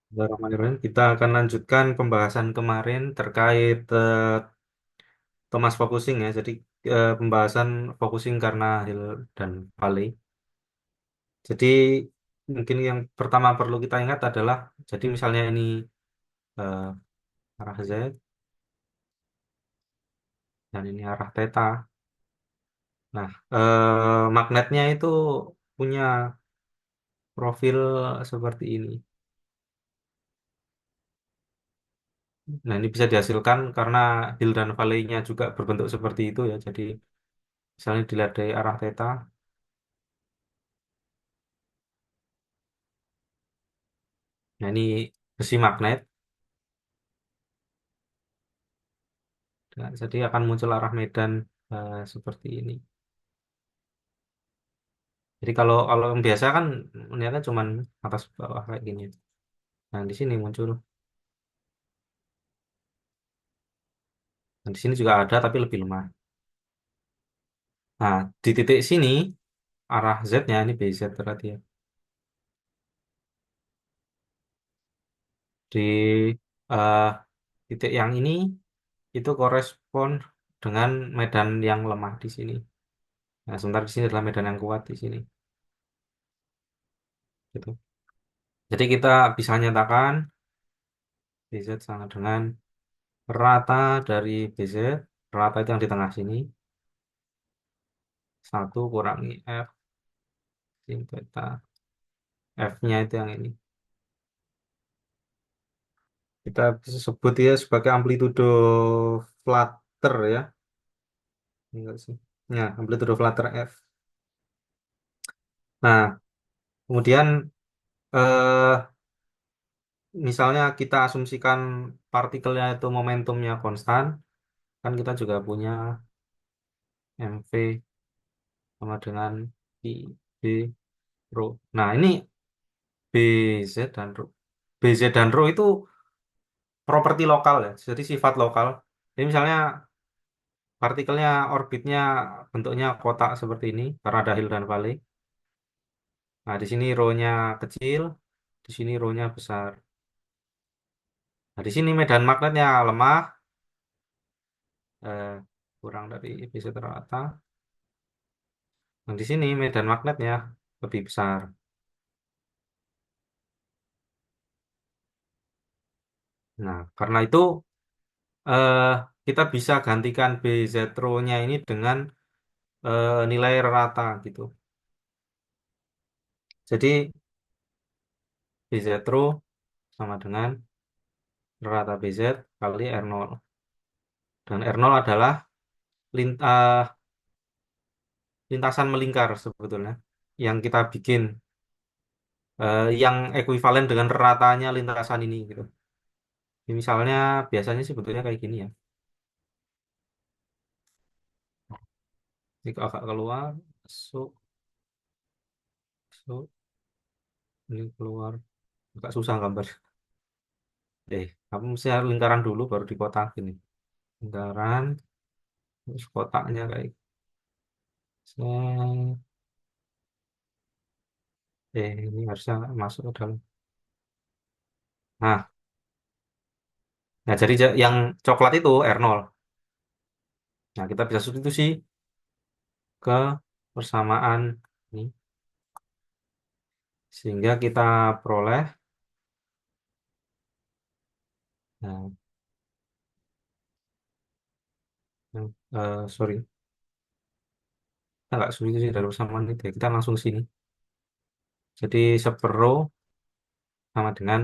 Bismillahirrahmanirrahim. Kita akan lanjutkan pembahasan kemarin terkait Thomas focusing ya. Jadi pembahasan focusing karena Hill dan Valley. Jadi mungkin yang pertama perlu kita ingat adalah jadi misalnya ini eh, arah Z dan ini arah theta. Nah, magnetnya itu punya profil seperti ini. Nah, ini bisa dihasilkan karena Hill dan Valley-nya juga berbentuk seperti itu ya. Jadi misalnya dilihat dari arah theta. Nah, ini besi magnet. Nah, jadi akan muncul arah medan seperti ini. Jadi kalau yang biasa kan melihatnya cuman atas bawah kayak gini. Nah, di sini muncul. Nah, di sini juga ada tapi lebih lemah. Nah, di titik sini arah Z-nya ini BZ berarti ya. Di eh, titik yang ini itu korespon dengan medan yang lemah di sini. Nah, sementara di sini adalah medan yang kuat di sini. Gitu. Jadi kita bisa nyatakan BZ sama dengan rata dari BZ, rata itu yang di tengah sini, satu kurangi F sin beta. F-nya itu yang ini. Kita bisa sebut ya sebagai amplitudo flutter ya. Enggak sih. Ya, amplitudo flutter F. Nah, kemudian eh, misalnya kita asumsikan partikelnya itu momentumnya konstan, kan kita juga punya mv sama dengan I, B, rho. Nah, ini BZ dan rho. BZ dan rho itu properti lokal ya, jadi sifat lokal. Jadi misalnya partikelnya orbitnya bentuknya kotak seperti ini karena ada Hill dan Valley. Nah, di sini rho-nya kecil, di sini rho-nya besar. Nah, di sini medan magnetnya lemah, eh, kurang dari bisa rata. Nah, di sini medan magnetnya lebih besar. Nah, karena itu eh, kita bisa gantikan BZ rho-nya ini dengan nilai rata gitu. Jadi BZ rho sama dengan rata BZ kali R0. Dan R0 adalah lin- eh, lintasan melingkar sebetulnya yang kita bikin yang ekuivalen dengan ratanya lintasan ini gitu. Jadi misalnya biasanya sebetulnya kayak gini ya. Jika agak keluar, masuk, masuk, ini keluar. Agak susah gambar. Kamu mesti harus lingkaran dulu baru dikotakin nih. Lingkaran, terus kotaknya kayak set. Ini harusnya masuk ke dalam. Nah, nah jadi yang coklat itu R0. Nah, kita bisa substitusi ke persamaan ini. Sehingga kita peroleh, nah, sorry, kita nggak substitusi dari persamaan itu ya. Kita langsung sini. Jadi sepero sama dengan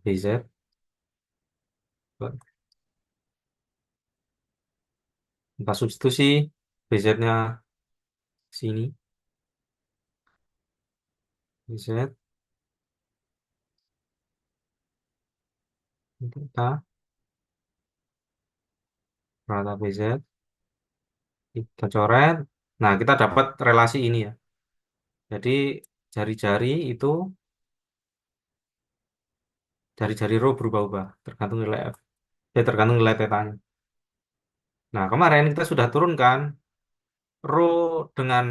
BZ. Kita substitusi BZ-nya sini. BZ, kita rata BZ. Kita coret. Nah, kita dapat relasi ini ya. Jadi jari-jari itu, jari-jari rho berubah-ubah. Tergantung nilai F. Tergantung nilai tetanya. Nah, kemarin kita sudah turunkan rho dengan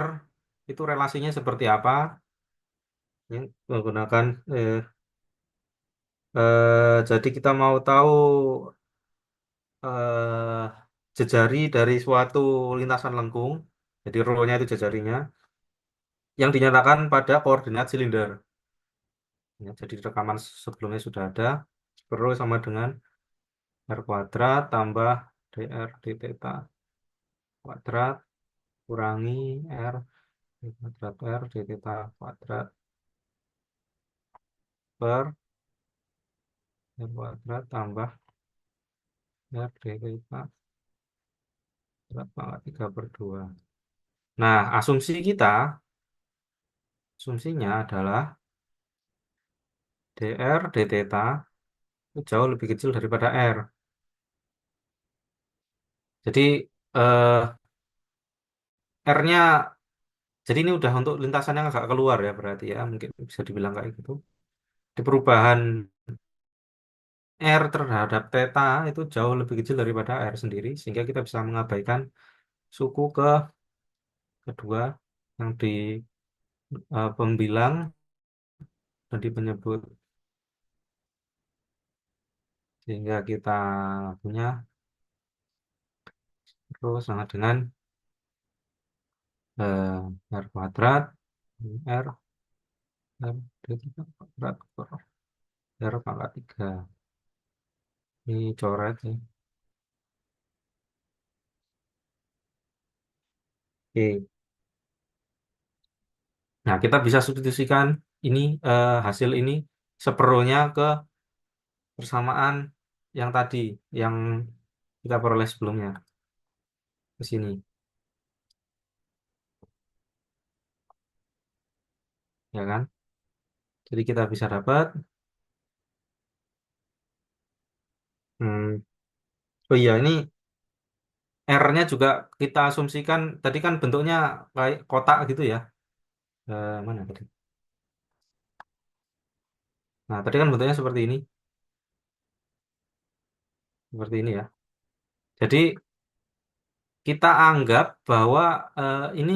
R itu relasinya seperti apa? Ya, menggunakan jadi kita mau tahu eh, jejari dari suatu lintasan lengkung. Jadi rho-nya itu jejarinya yang dinyatakan pada koordinat silinder. Ya, jadi rekaman sebelumnya sudah ada. Rho sama dengan R kuadrat tambah dr d theta kuadrat kurangi R d kuadrat R d theta kuadrat per R kuadrat tambah R d theta kuadrat pangkat 3 per 2. Nah, asumsinya adalah dr d theta itu jauh lebih kecil daripada R. Jadi R-nya, jadi ini udah untuk lintasan yang agak keluar ya berarti ya, mungkin bisa dibilang kayak gitu. Di perubahan R terhadap theta itu jauh lebih kecil daripada R sendiri, sehingga kita bisa mengabaikan suku kedua yang di pembilang dan di penyebut, sehingga kita punya terus sama dengan R kuadrat R R d kuadrat per R pangkat 3. Ini coret ya. Oke. Nah, kita bisa substitusikan ini hasil ini separuhnya ke persamaan yang tadi, yang kita peroleh sebelumnya ke sini, ya kan? Jadi kita bisa dapat, hmm, oh iya ini R-nya juga kita asumsikan tadi kan bentuknya kayak kotak gitu ya. Mana tadi? Nah, tadi kan bentuknya seperti ini ya. Jadi kita anggap bahwa ini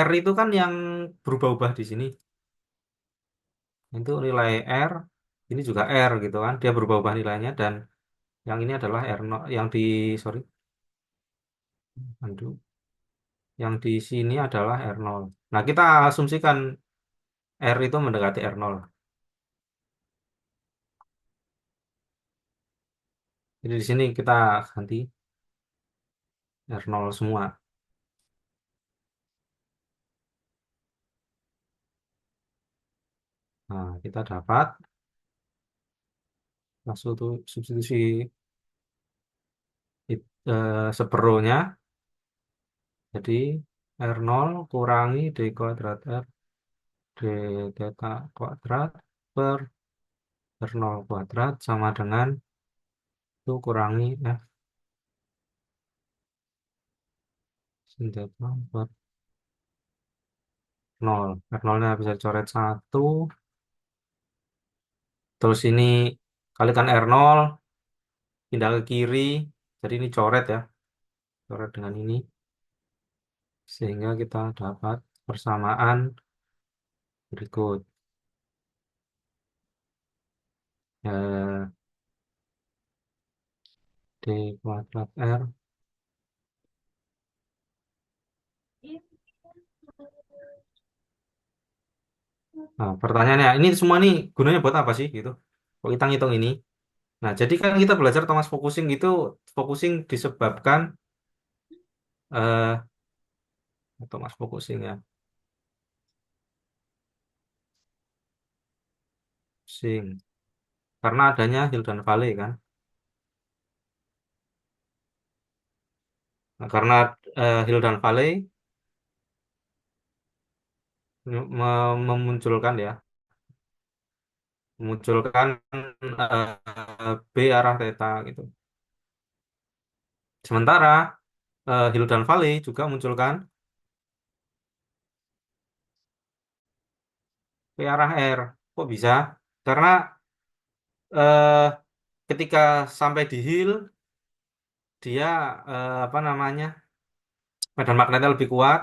R itu kan yang berubah-ubah di sini. Itu nilai R, ini juga R gitu kan. Dia berubah-ubah nilainya dan yang ini adalah R0 yang di sorry, aduh, yang di sini adalah R0. Nah, kita asumsikan R itu mendekati R0. Jadi di sini kita ganti R0 semua. Nah, kita dapat langsung tuh substitusi separuhnya. Jadi R0 kurangi D kuadrat R D theta kuadrat per R0 kuadrat sama dengan itu kurangi F sin theta per 0. R0-nya bisa coret 1. Terus ini kalikan R0, pindah ke kiri. Jadi ini coret ya. Coret dengan ini. Sehingga kita dapat persamaan berikut. Eh, D kuadrat R. Nah, pertanyaannya, ini semua nih gunanya buat apa sih gitu? Kok kita ngitung ini? Nah, jadi kan kita belajar Thomas focusing gitu, focusing disebabkan eh Thomas focusing ya, sing karena adanya Hildan Valley kan. Nah, karena Hildan Valley memunculkan ya, memunculkan B arah theta gitu. Sementara Hildan Valley juga munculkan B arah R. Kok bisa? Karena eh, ketika sampai di Hill dia apa namanya, medan magnetnya lebih kuat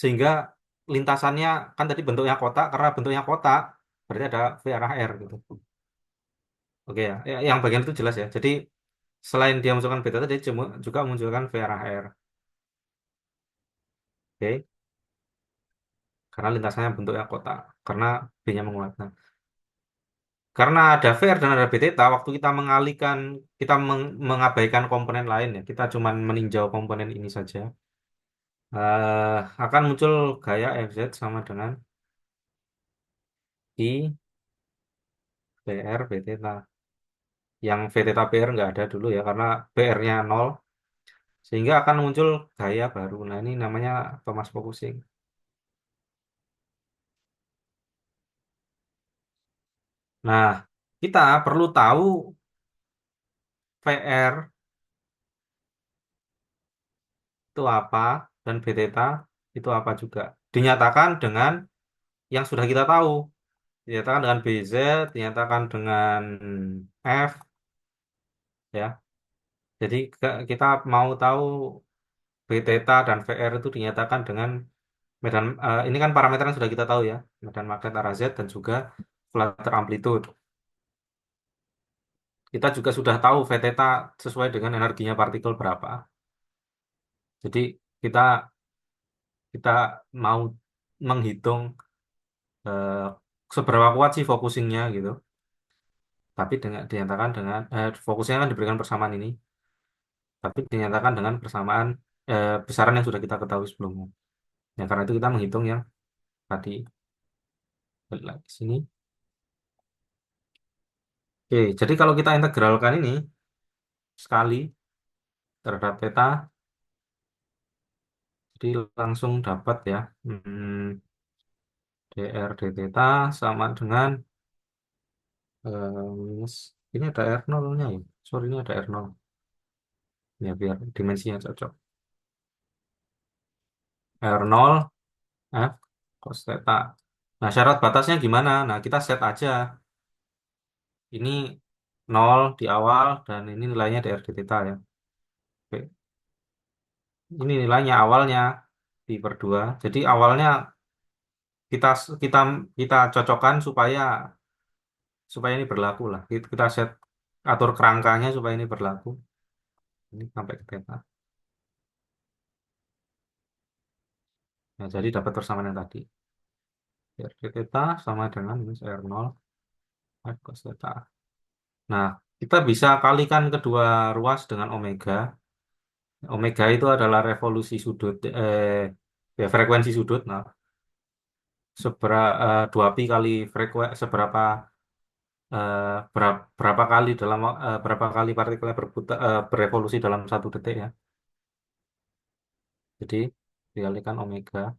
sehingga lintasannya kan tadi bentuknya kotak, karena bentuknya kotak berarti ada V arah R gitu. Oke ya. Yang bagian itu jelas ya. Jadi selain dia munculkan beta tadi juga munculkan V arah R. Oke. Karena lintasannya bentuknya kotak. Karena B-nya menguat. Nah, karena ada VR dan ada B theta, waktu kita mengalihkan, kita mengabaikan komponen lain ya, kita cuma meninjau komponen ini saja, akan muncul gaya FZ sama dengan I BR B theta. Yang V theta BR nggak ada dulu ya, karena BR-nya nol, sehingga akan muncul gaya baru. Nah, ini namanya Thomas focusing. Nah, kita perlu tahu VR itu apa dan B theta itu apa juga. Dinyatakan dengan yang sudah kita tahu. Dinyatakan dengan BZ, dinyatakan dengan F, ya. Jadi kita mau tahu B theta dan VR itu dinyatakan dengan medan, ini kan parameter yang sudah kita tahu ya, medan magnet arah Z dan juga flutter amplitude. Kita juga sudah tahu V theta sesuai dengan energinya partikel berapa. Jadi kita kita mau menghitung eh, seberapa kuat sih focusingnya gitu. Tapi dengan dinyatakan dengan fokusnya kan diberikan persamaan ini. Tapi dinyatakan dengan persamaan besaran yang sudah kita ketahui sebelumnya. Ya, karena itu kita menghitung yang tadi. Balik lagi ke sini. Oke, jadi kalau kita integralkan ini sekali terhadap theta, jadi langsung dapat ya dr d theta sama dengan minus, ini ada r nolnya ya. Sorry, ini ada r nol. Ya, biar dimensinya cocok. R nol F cos theta. Nah, syarat batasnya gimana? Nah, kita set aja. Ini nol di awal dan ini nilainya dr d theta ya. Oke. Ini nilainya awalnya pi per 2. Jadi awalnya kita kita kita cocokkan supaya supaya ini berlaku lah. Kita set atur kerangkanya supaya ini berlaku. Ini sampai ke theta. Nah, jadi dapat persamaan yang tadi. R d theta sama dengan minus R nol F cos theta. Nah, kita bisa kalikan kedua ruas dengan omega. Omega itu adalah revolusi sudut, ya frekuensi sudut. Nah, 2 pi kali seberapa, berapa kali berapa kali partikelnya berevolusi dalam 1 detik ya. Jadi dikalikan omega.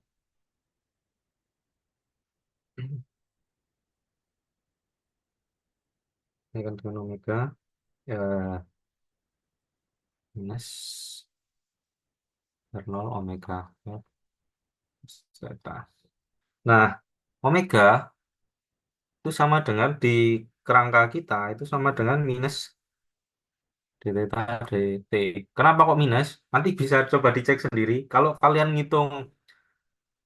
Dikalikan dengan omega ya, minus R0 omega ya, zeta. Nah, omega itu sama dengan di kerangka kita itu sama dengan minus d theta dt. Kenapa kok minus? Nanti bisa coba dicek sendiri. Kalau kalian ngitung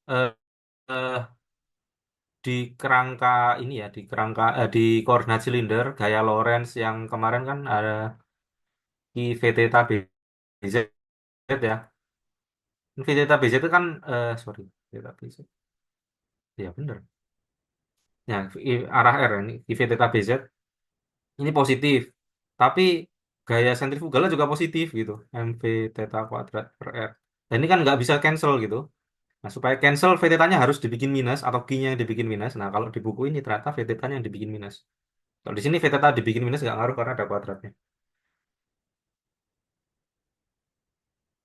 eh, eh, di kerangka ini ya, di koordinat silinder gaya Lorentz yang kemarin kan ada I V theta BZ ya. V theta BZ itu kan sorry, theta BZ. Ya bener. Ya, arah R ini I V theta BZ ini positif. Tapi gaya sentrifugalnya juga positif gitu. MV theta kuadrat per R. Dan ini kan nggak bisa cancel gitu. Nah, supaya cancel V theta-nya harus dibikin minus atau Q-nya yang dibikin minus. Nah, kalau di buku ini ternyata V theta-nya yang dibikin minus. Kalau di sini V theta dibikin minus nggak ngaruh karena ada kuadratnya.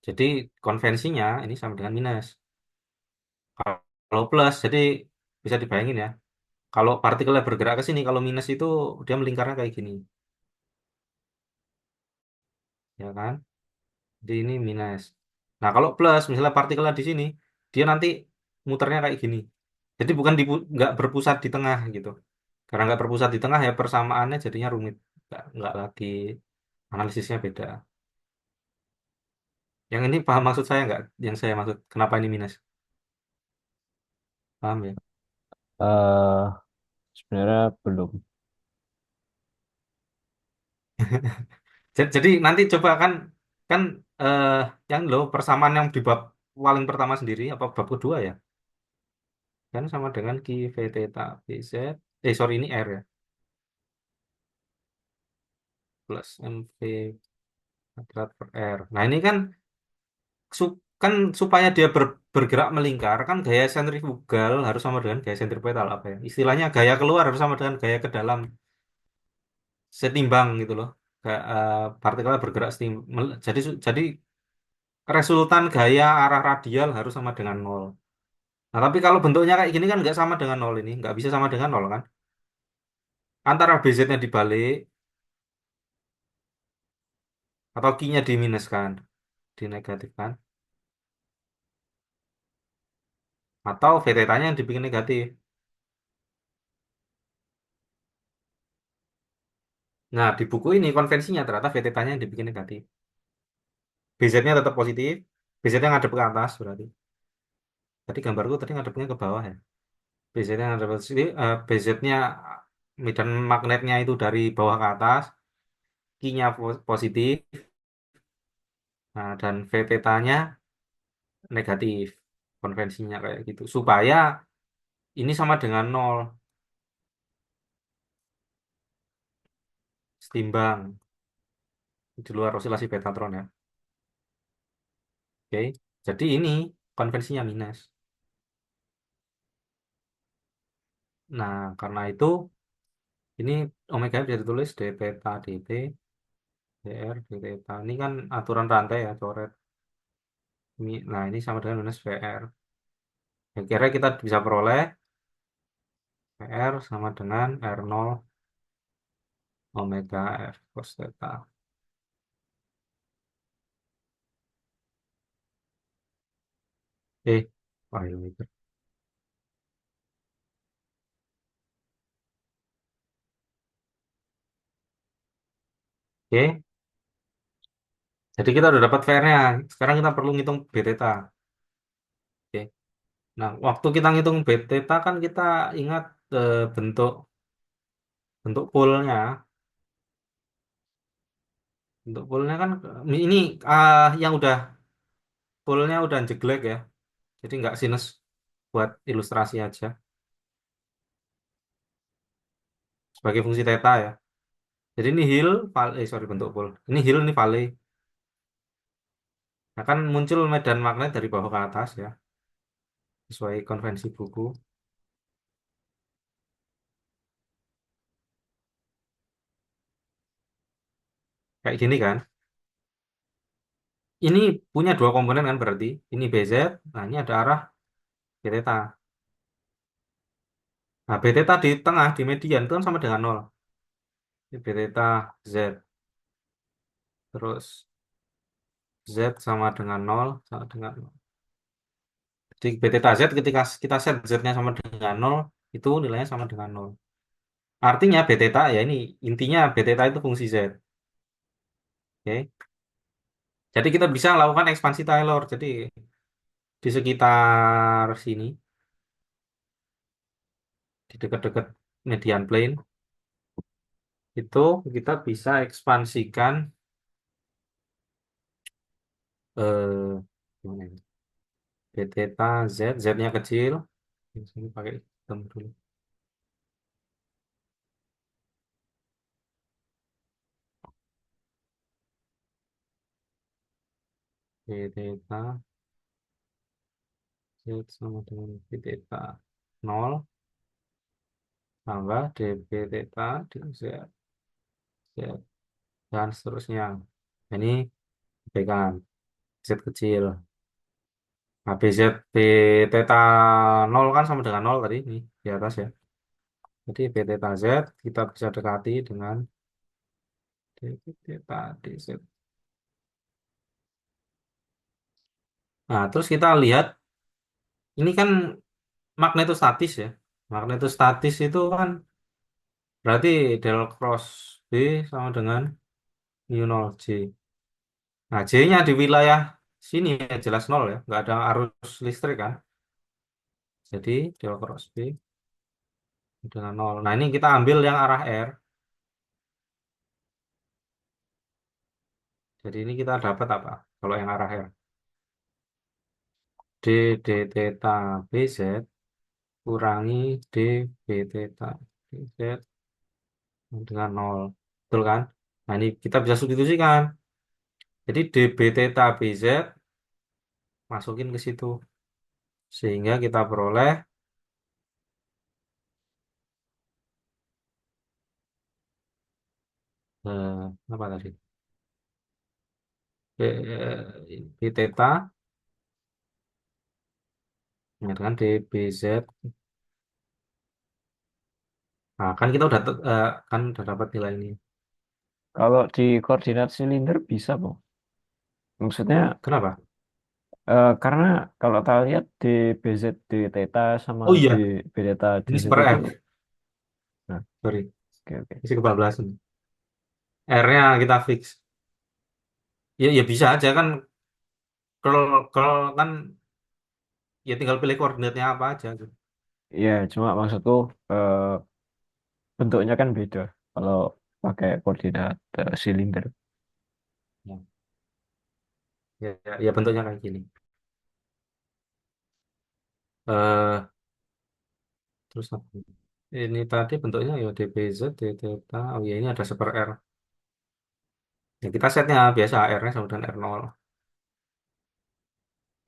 Jadi konvensinya ini sama dengan minus. Kalau plus, jadi bisa dibayangin ya. Kalau partikelnya bergerak ke sini, kalau minus itu dia melingkarnya kayak gini, ya kan? Jadi ini minus. Nah, kalau plus, misalnya partikelnya di sini, dia nanti muternya kayak gini. Jadi bukan nggak berpusat di tengah gitu. Karena nggak berpusat di tengah ya persamaannya jadinya rumit. Nggak lagi analisisnya beda. Yang ini paham maksud saya nggak? Yang saya maksud kenapa ini minus? Paham ya? eh Sebenarnya belum. Jadi nanti coba kan kan eh yang lo persamaan yang di bab paling pertama sendiri apa bab kedua ya? Kan sama dengan Q V theta B Z. Sorry ini R ya. Plus MV kuadrat per R. Nah ini kan kan supaya dia bergerak melingkar kan gaya sentrifugal harus sama dengan gaya sentripetal apa ya? Istilahnya gaya keluar harus sama dengan gaya ke dalam setimbang gitu loh. Kayak partikelnya bergerak jadi resultan gaya arah radial harus sama dengan nol. Nah, tapi kalau bentuknya kayak gini kan nggak sama dengan nol ini, nggak bisa sama dengan nol kan? Antara BZ-nya dibalik atau Q-nya diminuskan, dinegatifkan, atau V theta-nya yang dibikin negatif. Nah, di buku ini konvensinya ternyata V theta-nya yang dibikin negatif. BZ-nya tetap positif, BZ-nya ngadep ke atas berarti. Tadi gambarku tadi ngadepnya ke bawah ya. BZ-nya ngadep ke positif, BZ-nya medan magnetnya itu dari bawah ke atas, Q-nya positif, nah, dan V theta-nya negatif. Konvensinya kayak gitu. Supaya ini sama dengan nol, setimbang di luar oscillasi Betatron ya. Oke. Jadi ini konvensinya minus. Nah, karena itu ini omega bisa ditulis d theta dt dr d theta. Ini kan aturan rantai ya, coret. Nah, ini sama dengan minus VR. Kira kita bisa peroleh VR sama dengan R0 omega F cos theta. Eh, wah, ini mikir. Oke, jadi kita udah dapat VR-nya. Sekarang kita perlu ngitung B theta. Oke. Nah, waktu kita ngitung B theta kan kita ingat bentuk bentuk polnya. Bentuk polnya kan ini yang polnya udah jeglek ya. Jadi nggak sinus buat ilustrasi aja sebagai fungsi theta ya. Jadi ini hill, sorry bentuk pol. Ini hill, ini valley. Nah kan muncul medan magnet dari bawah ke atas ya, sesuai konvensi buku. Kayak gini kan. Ini punya dua komponen kan berarti. Ini BZ, nah ini ada arah B theta. Nah B theta di tengah, di median itu kan sama dengan nol. Ini B theta Z. Terus Z sama dengan nol, sama dengan nol. Jadi B theta Z ketika kita set Z-nya sama dengan nol, itu nilainya sama dengan nol. Artinya B theta ya ini intinya B theta itu fungsi Z. Oke. Jadi kita bisa lakukan ekspansi Taylor. Jadi di sekitar sini, di dekat-dekat median plane, itu kita bisa ekspansikan gimana ini? B theta Z, Z-nya kecil. Di sini pakai hitam dulu. B theta Z sama dengan B theta 0 tambah dB theta di Z, Z dan seterusnya. Ini pegang Z kecil. Nah, BZ B theta 0 kan sama dengan 0 tadi nih di atas ya. Jadi B theta Z kita bisa dekati dengan dB theta dZ. Nah, terus kita lihat ini kan magnetostatis ya. Magnetostatis itu kan berarti del cross B sama dengan mu 0 J. Nah, J-nya di wilayah sini ya jelas nol ya, nggak ada arus listrik kan. Jadi del cross B dengan nol. Nah, ini kita ambil yang arah R. Jadi ini kita dapat apa? Kalau yang arah R. D D theta BZ kurangi D B theta BZ dengan nol. Betul kan? Nah, ini kita bisa substitusikan. Jadi DB theta BZ masukin ke situ. Sehingga kita peroleh apa tadi? B theta ya, dengan DBZ. Nah, kan kita kan udah dapat nilai ini. Kalau di koordinat silinder bisa, Bang. Maksudnya Kenapa? karena kalau kita lihat di BZ di theta sama Oh di iya, B theta ini DZ super itu, F. nah, Sorry, oke oke. isi kebablasan. R-nya kita fix. Ya, ya bisa aja kan. Kalau kan ya tinggal pilih koordinatnya apa aja gitu. Iya, cuma maksudku eh, bentuknya kan beda kalau pakai koordinat silinder. Ya, ya bentuknya kayak gini. Eh, terus apa? Ini tadi bentuknya ya DBZ, D theta. Oh ya ini ada super R. Ya kita setnya biasa R-nya sama dengan R0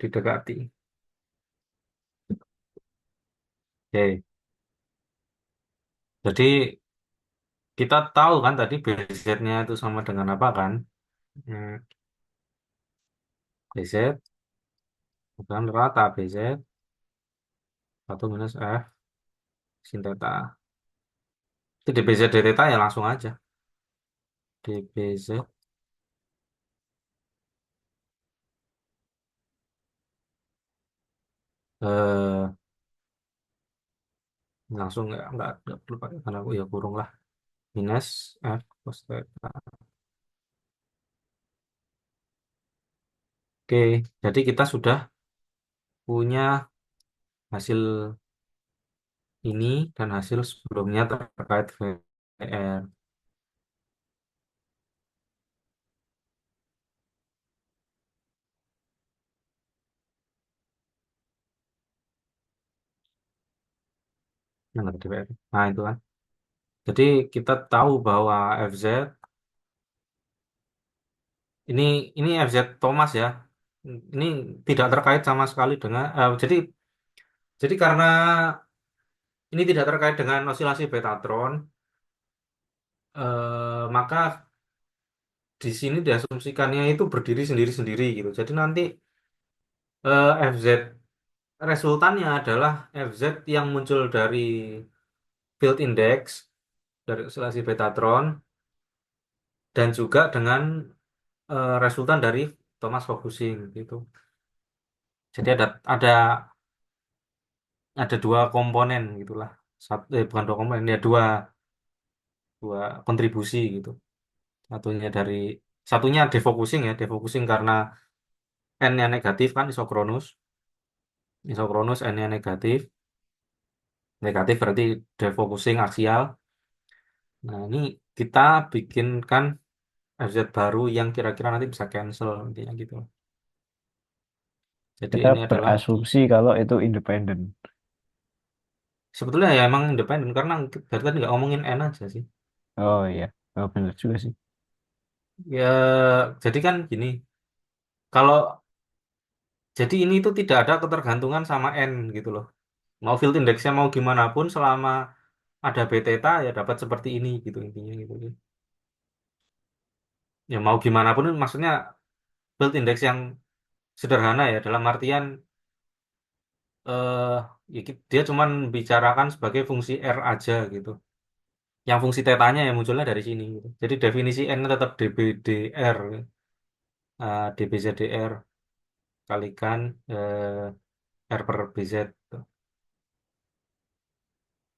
didekati. Oke. Jadi kita tahu kan tadi BZ-nya itu sama dengan apa kan? Hmm, BZ bukan rata BZ 1 minus F sin theta. Itu DBZ D theta ya langsung aja. DBZ eh, langsung nggak perlu pakai karena aku ya kurung lah. Minus F cos theta. Oke, jadi kita sudah punya hasil ini dan hasil sebelumnya terkait VR. Nah, tadi VR. Nah, itu kan. Jadi kita tahu bahwa FZ ini ini FZ Thomas ya. Ini tidak terkait sama sekali dengan jadi karena ini tidak terkait dengan osilasi Betatron, maka di sini diasumsikannya itu berdiri sendiri-sendiri gitu. Jadi nanti FZ resultannya adalah FZ yang muncul dari field index dari osilasi Betatron dan juga dengan resultan dari Thomas focusing gitu. Jadi ada dua komponen gitulah. Bukan dua komponen, ya dua dua kontribusi gitu. Satunya dari satunya defocusing ya, defocusing karena n-nya negatif kan isokronus. Isokronus n-nya negatif. Negatif berarti defocusing aksial. Nah, ini kita bikinkan FZ baru yang kira-kira nanti bisa cancel intinya gitu. Jadi Kita ini adalah berasumsi kalau itu independen. sebetulnya ya emang independen karena dari tadi nggak ngomongin n aja sih. Oh iya, oh, benar juga sih. Ya, jadi kan gini, kalau jadi ini tuh tidak ada ketergantungan sama n gitu loh. Mau field indexnya mau gimana pun selama ada B theta ya dapat seperti ini gitu intinya gitu. Ya mau gimana pun maksudnya field index yang sederhana ya dalam artian eh ya dia cuman bicarakan sebagai fungsi R aja gitu. Yang fungsi tetanya yang munculnya dari sini gitu. Jadi definisi n tetap dBdR, dBzdR kalikan R per BZ. Tuh.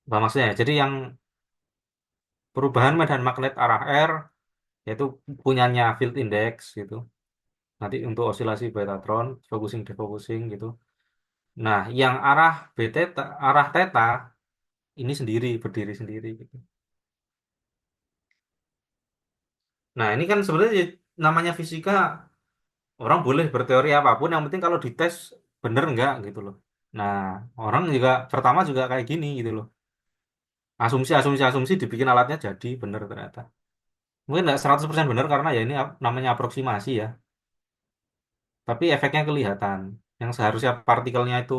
Apa maksudnya? Ya? Jadi yang perubahan medan magnet arah R yaitu punyanya field index gitu. Nanti untuk osilasi Betatron, focusing defocusing gitu. Nah, yang arah B theta, arah theta ini sendiri, berdiri sendiri gitu. Nah, ini kan sebenarnya namanya fisika, orang boleh berteori apapun, yang penting kalau dites bener nggak gitu loh. Nah, orang juga pertama juga kayak gini gitu loh. Asumsi dibikin alatnya jadi bener ternyata. Mungkin nggak 100% bener karena ya ini namanya aproksimasi ya. Tapi efeknya kelihatan. Yang seharusnya partikelnya itu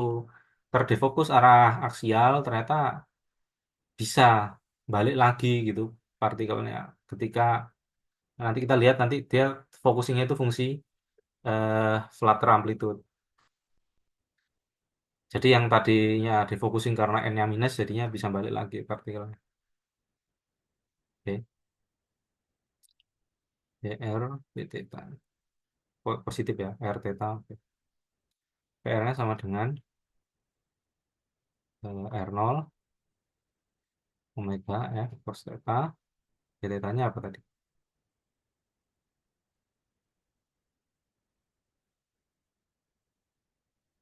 terdefokus arah aksial, ternyata bisa balik lagi gitu partikelnya. Ketika nanti kita lihat nanti dia focusingnya itu fungsi flutter amplitude. Jadi yang tadinya difokusin karena n-nya minus, jadinya bisa balik lagi partikelnya. Oke, R d theta. Positif ya, R theta. Oke. PR-nya sama dengan R0 omega F cos theta. D theta-nya apa tadi?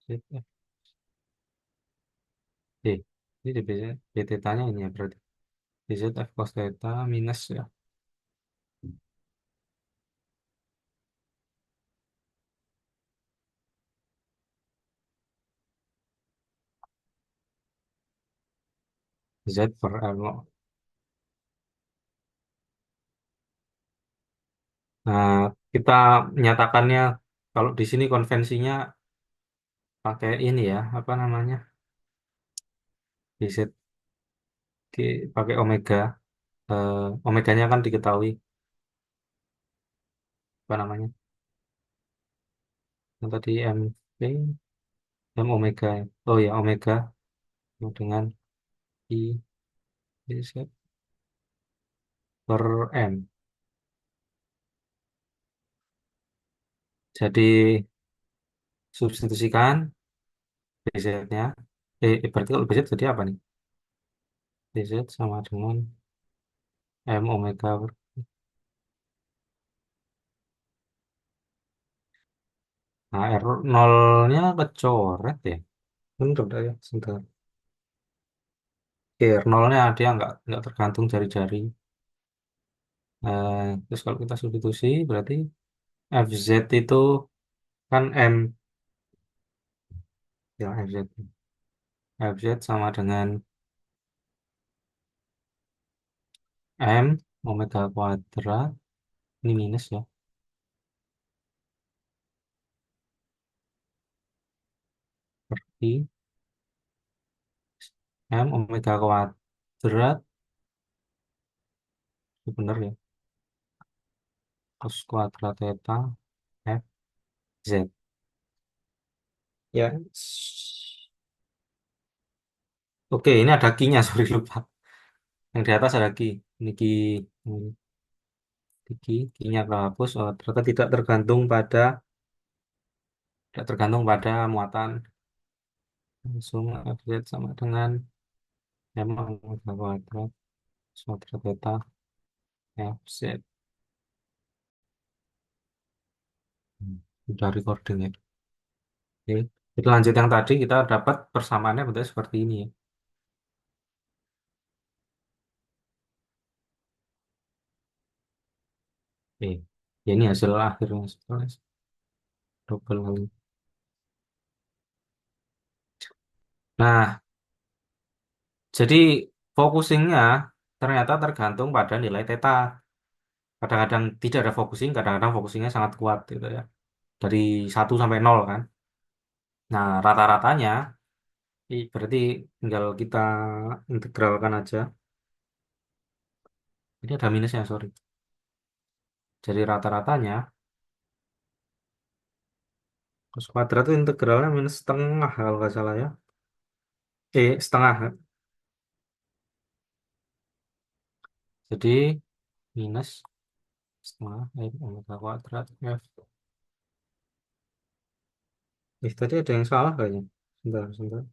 Sip, D. Ini D theta-nya ini ya berarti. dz F cos theta minus ya. Z per R0. Nah, kita menyatakannya kalau di sini konvensinya pakai ini ya, apa namanya? dz pakai omega. Omeganya kan diketahui apa namanya? Yang tadi M M omega. Oh ya, omega dengan I dz per M. Jadi substitusikan BZ-nya. Berarti kalau BZ jadi apa nih? BZ sama dengan M omega. Nah, R0-nya kecoret ya. Bentar, ya, sebentar. Oke, R0-nya dia nggak tergantung jari-jari. Terus kalau kita substitusi, berarti FZ itu kan M. Ya, FZ. FZ sama dengan M omega kuadrat. Ini minus ya. I M omega kuadrat. Itu benar ya. Cos kuadrat theta F Z. Ya. Oke, ini ada Q-nya, sorry lupa. Yang di atas ada Q. Ini Q. Ini Q-nya kehapus. Oh, ternyata tidak tergantung pada muatan. Langsung F Z sama dengan M omega kuadrat. Kuadrat theta F Z. Udah recording ya. Oke. Kita lanjut yang tadi, kita dapat persamaannya bentuknya seperti ini ya. Oke. Ya, ini hasil akhirnya setelah double kali. Nah, jadi focusingnya ternyata tergantung pada nilai theta. Kadang-kadang tidak ada focusing, kadang-kadang focusingnya sangat kuat gitu ya. Dari 1 sampai 0 kan. Nah, rata-ratanya berarti tinggal kita integralkan aja. Ini ada minusnya, sorry. Jadi rata-ratanya cos kuadrat itu integralnya minus setengah kalau nggak salah ya. Setengah. Jadi minus setengah omega kuadrat F. Tadi ada yang salah kayaknya. Sebentar, sebentar.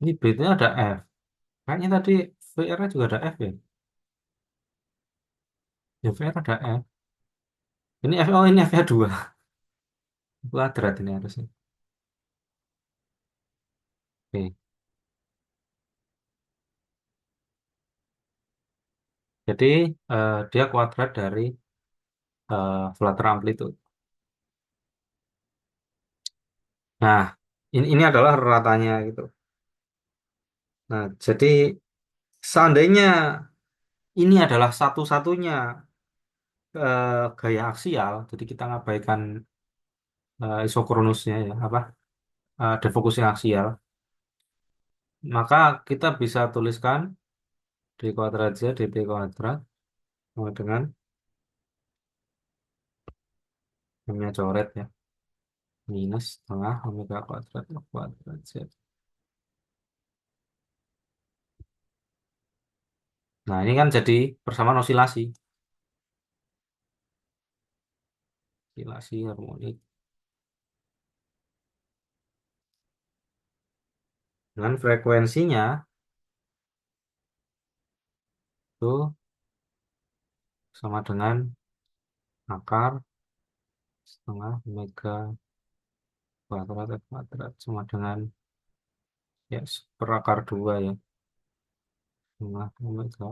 Ini B-nya ada F. Kayaknya tadi VR-nya juga ada F ya. Ya VR ada F. Ini F, oh ini F-nya 2. Kuadrat ini harusnya. Oke. Jadi dia kuadrat dari flutter amplitude. Nah, ini adalah ratanya gitu. Nah, jadi seandainya ini adalah satu-satunya gaya aksial, jadi kita ngabaikan isokronusnya ya, apa defocusing aksial, maka kita bisa tuliskan d kuadrat z dt kuadrat sama dengan namanya coret ya, minus setengah omega kuadrat kuadrat z. Nah, ini kan jadi persamaan osilasi, osilasi harmonik dengan frekuensinya itu sama dengan akar setengah omega kuadrat kuadrat sama dengan ya seperakar dua ya, setengah omega.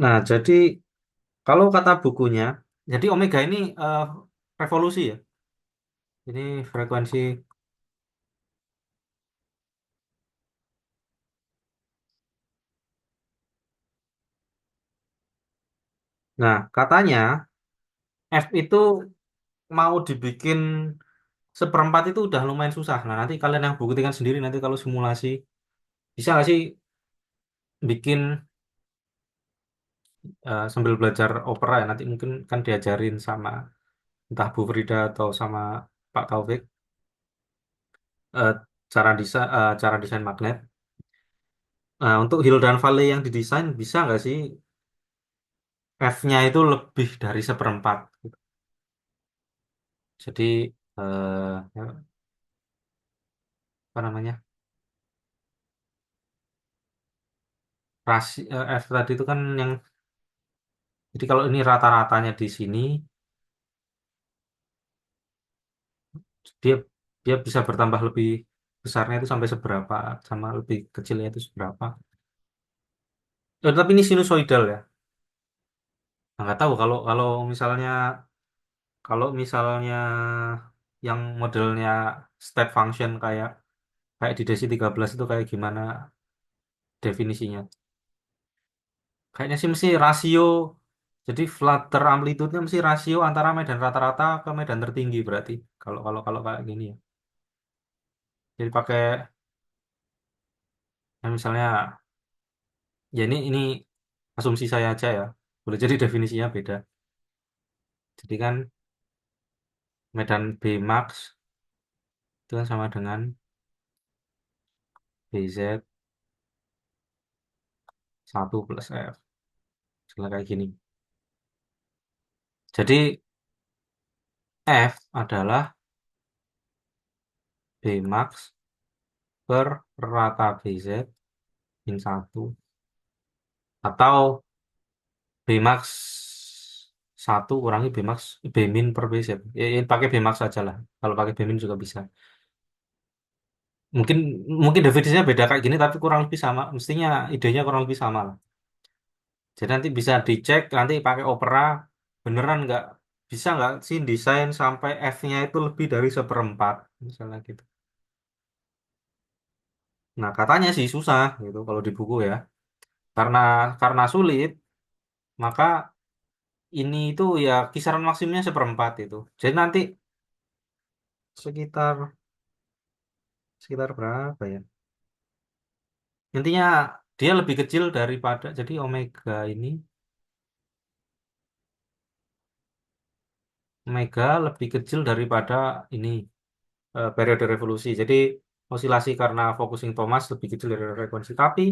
Nah, jadi kalau kata bukunya, jadi omega ini revolusi ya. Ini frekuensi. Nah, katanya F itu mau dibikin seperempat itu udah lumayan susah. Nah, nanti kalian yang buktikan sendiri nanti kalau simulasi. Bisa nggak sih bikin sambil belajar opera ya? Nanti mungkin kan diajarin sama entah Bu Frida atau sama Pak Taufik eh, cara desain magnet. Nah, untuk Hill dan Valley yang didesain bisa nggak sih F-nya itu lebih dari seperempat gitu. Jadi ya, apa namanya F tadi itu kan yang jadi kalau ini rata-ratanya di sini dia dia bisa bertambah lebih besarnya itu sampai seberapa sama lebih kecilnya itu seberapa. Tapi ini sinusoidal ya. Nah, nggak tahu kalau misalnya yang modelnya step function kayak kayak di Desi 13 itu kayak gimana definisinya? Kayaknya sih mesti rasio. Jadi flutter amplitude-nya mesti rasio antara medan rata-rata ke medan tertinggi berarti. Kalau kalau kalau kayak gini ya. Jadi pakai ya misalnya ya ini asumsi saya aja ya. Boleh jadi definisinya beda. Jadi kan medan Bmax itu kan sama dengan Bz 1 plus F. Misalnya kayak gini. Jadi F adalah Bmax per rata Bz min 1 atau Bmax 1 kurangi Bmax Bmin per Bz. Ya, pakai Bmax aja lah. Kalau pakai Bmin juga bisa. Mungkin mungkin definisinya beda kayak gini tapi kurang lebih sama. Mestinya idenya kurang lebih sama lah. Jadi nanti bisa dicek nanti pakai Opera beneran nggak bisa nggak sih desain sampai F-nya itu lebih dari seperempat misalnya gitu. Nah katanya sih susah gitu kalau di buku ya. Karena karena sulit maka ini itu ya kisaran maksimumnya seperempat itu. Jadi nanti sekitar sekitar berapa ya? Intinya dia lebih kecil daripada jadi omega lebih kecil daripada ini periode revolusi. Jadi osilasi karena focusing Thomas lebih kecil dari frekuensi, tapi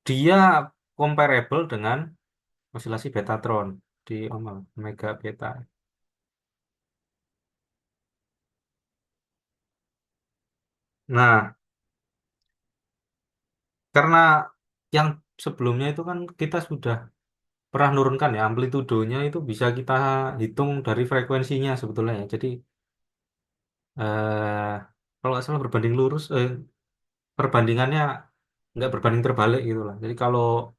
dia comparable dengan osilasi Betatron di omega beta. Nah, karena yang sebelumnya itu kan kita sudah pernah nurunkan ya amplitudonya itu bisa kita hitung dari frekuensinya sebetulnya ya. Jadi eh, kalau nggak salah berbanding lurus, perbandingannya nggak berbanding terbalik gitu lah. Jadi kalau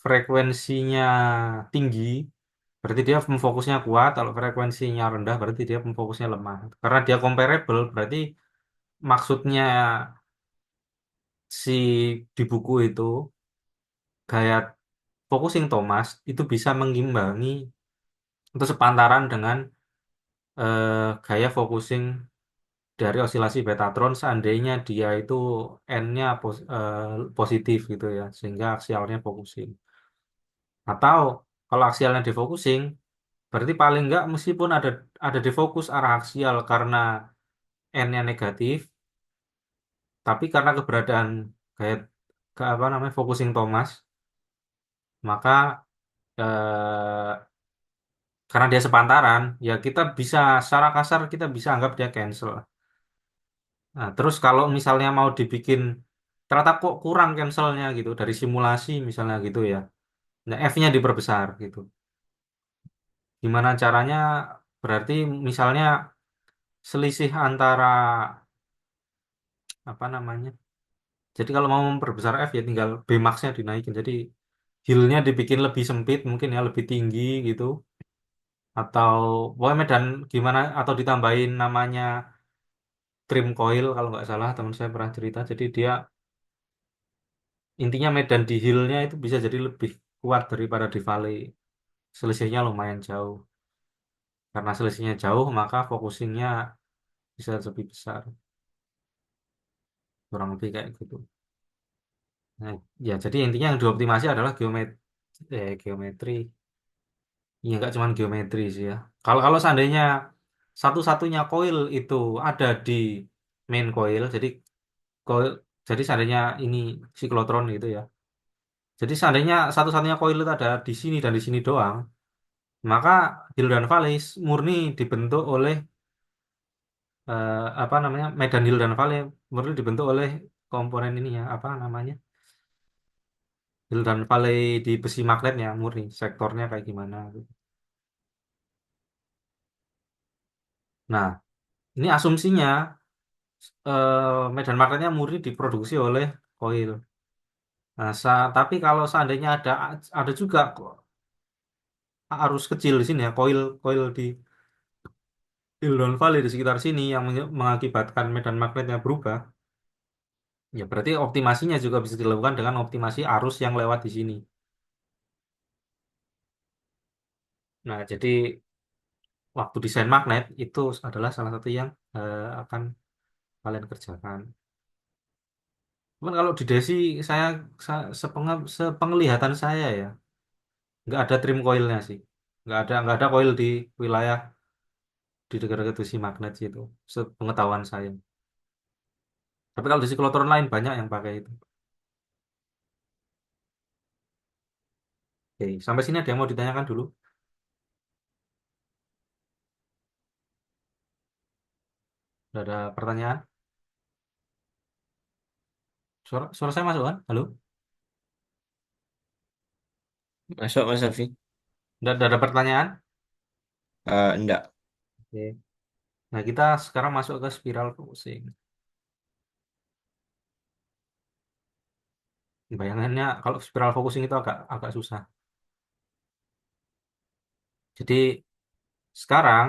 frekuensinya tinggi, berarti dia pemfokusnya kuat. Kalau frekuensinya rendah, berarti dia pemfokusnya lemah. Karena dia comparable, berarti maksudnya si di buku itu gaya focusing Thomas itu bisa mengimbangi atau sepantaran dengan gaya focusing dari osilasi Betatron seandainya dia itu n-nya positif gitu ya, sehingga aksialnya focusing. Atau kalau aksialnya defocusing, berarti paling enggak meskipun ada defokus arah aksial karena n-nya negatif, tapi karena keberadaan gaya apa namanya focusing Thomas, maka karena dia sepantaran, ya kita bisa secara kasar kita bisa anggap dia cancel. Nah, terus kalau misalnya mau dibikin ternyata kok kurang cancelnya gitu dari simulasi misalnya gitu ya. Nah, F-nya diperbesar gitu. Gimana caranya? Berarti misalnya selisih antara apa namanya? Jadi kalau mau memperbesar F ya tinggal B max-nya dinaikin. Jadi hill-nya dibikin lebih sempit mungkin ya lebih tinggi gitu. Atau pokoknya medan gimana atau ditambahin namanya trim coil kalau nggak salah teman saya pernah cerita. Jadi dia intinya medan di hill-nya itu bisa jadi lebih kuat daripada di valley. Selisihnya lumayan jauh. Karena selisihnya jauh, maka focusingnya bisa lebih besar. Kurang lebih kayak gitu. Nah, ya jadi intinya yang dioptimasi adalah geometri. Ya nggak cuma geometri sih ya. Kalau kalau seandainya satu-satunya coil itu ada di main coil, coil, jadi seandainya ini siklotron gitu ya. Jadi seandainya satu-satunya coil itu ada di sini dan di sini doang, maka Hill dan Valleys murni dibentuk oleh apa namanya Medan Hill dan Valley murni dibentuk oleh komponen ini ya apa namanya Hill dan Valley di besi magnetnya murni sektornya kayak gimana gitu. Nah ini asumsinya medan magnetnya murni diproduksi oleh koil. Nah, tapi kalau seandainya ada juga kok arus kecil di sini ya koil di Hill dan Valley di sekitar sini yang mengakibatkan medan magnetnya berubah. Ya berarti optimasinya juga bisa dilakukan dengan optimasi arus yang lewat di sini. Nah, jadi waktu desain magnet itu adalah salah satu yang akan kalian kerjakan. Cuman kalau di Desi sepenglihatan saya ya nggak ada trim coilnya sih, nggak ada coil di wilayah di dekat-dekat besi magnet sih itu, sepengetahuan saya. Tapi kalau di siklotron lain banyak yang pakai itu. Oke, sampai sini ada yang mau ditanyakan dulu? Udah ada pertanyaan? Suara saya masuk kan? Halo? Masuk Mas Alfi? Udah ada pertanyaan? Enggak. Oke. Nah, kita sekarang masuk ke spiral focusing. Bayangannya kalau spiral focusing itu agak agak susah. Jadi sekarang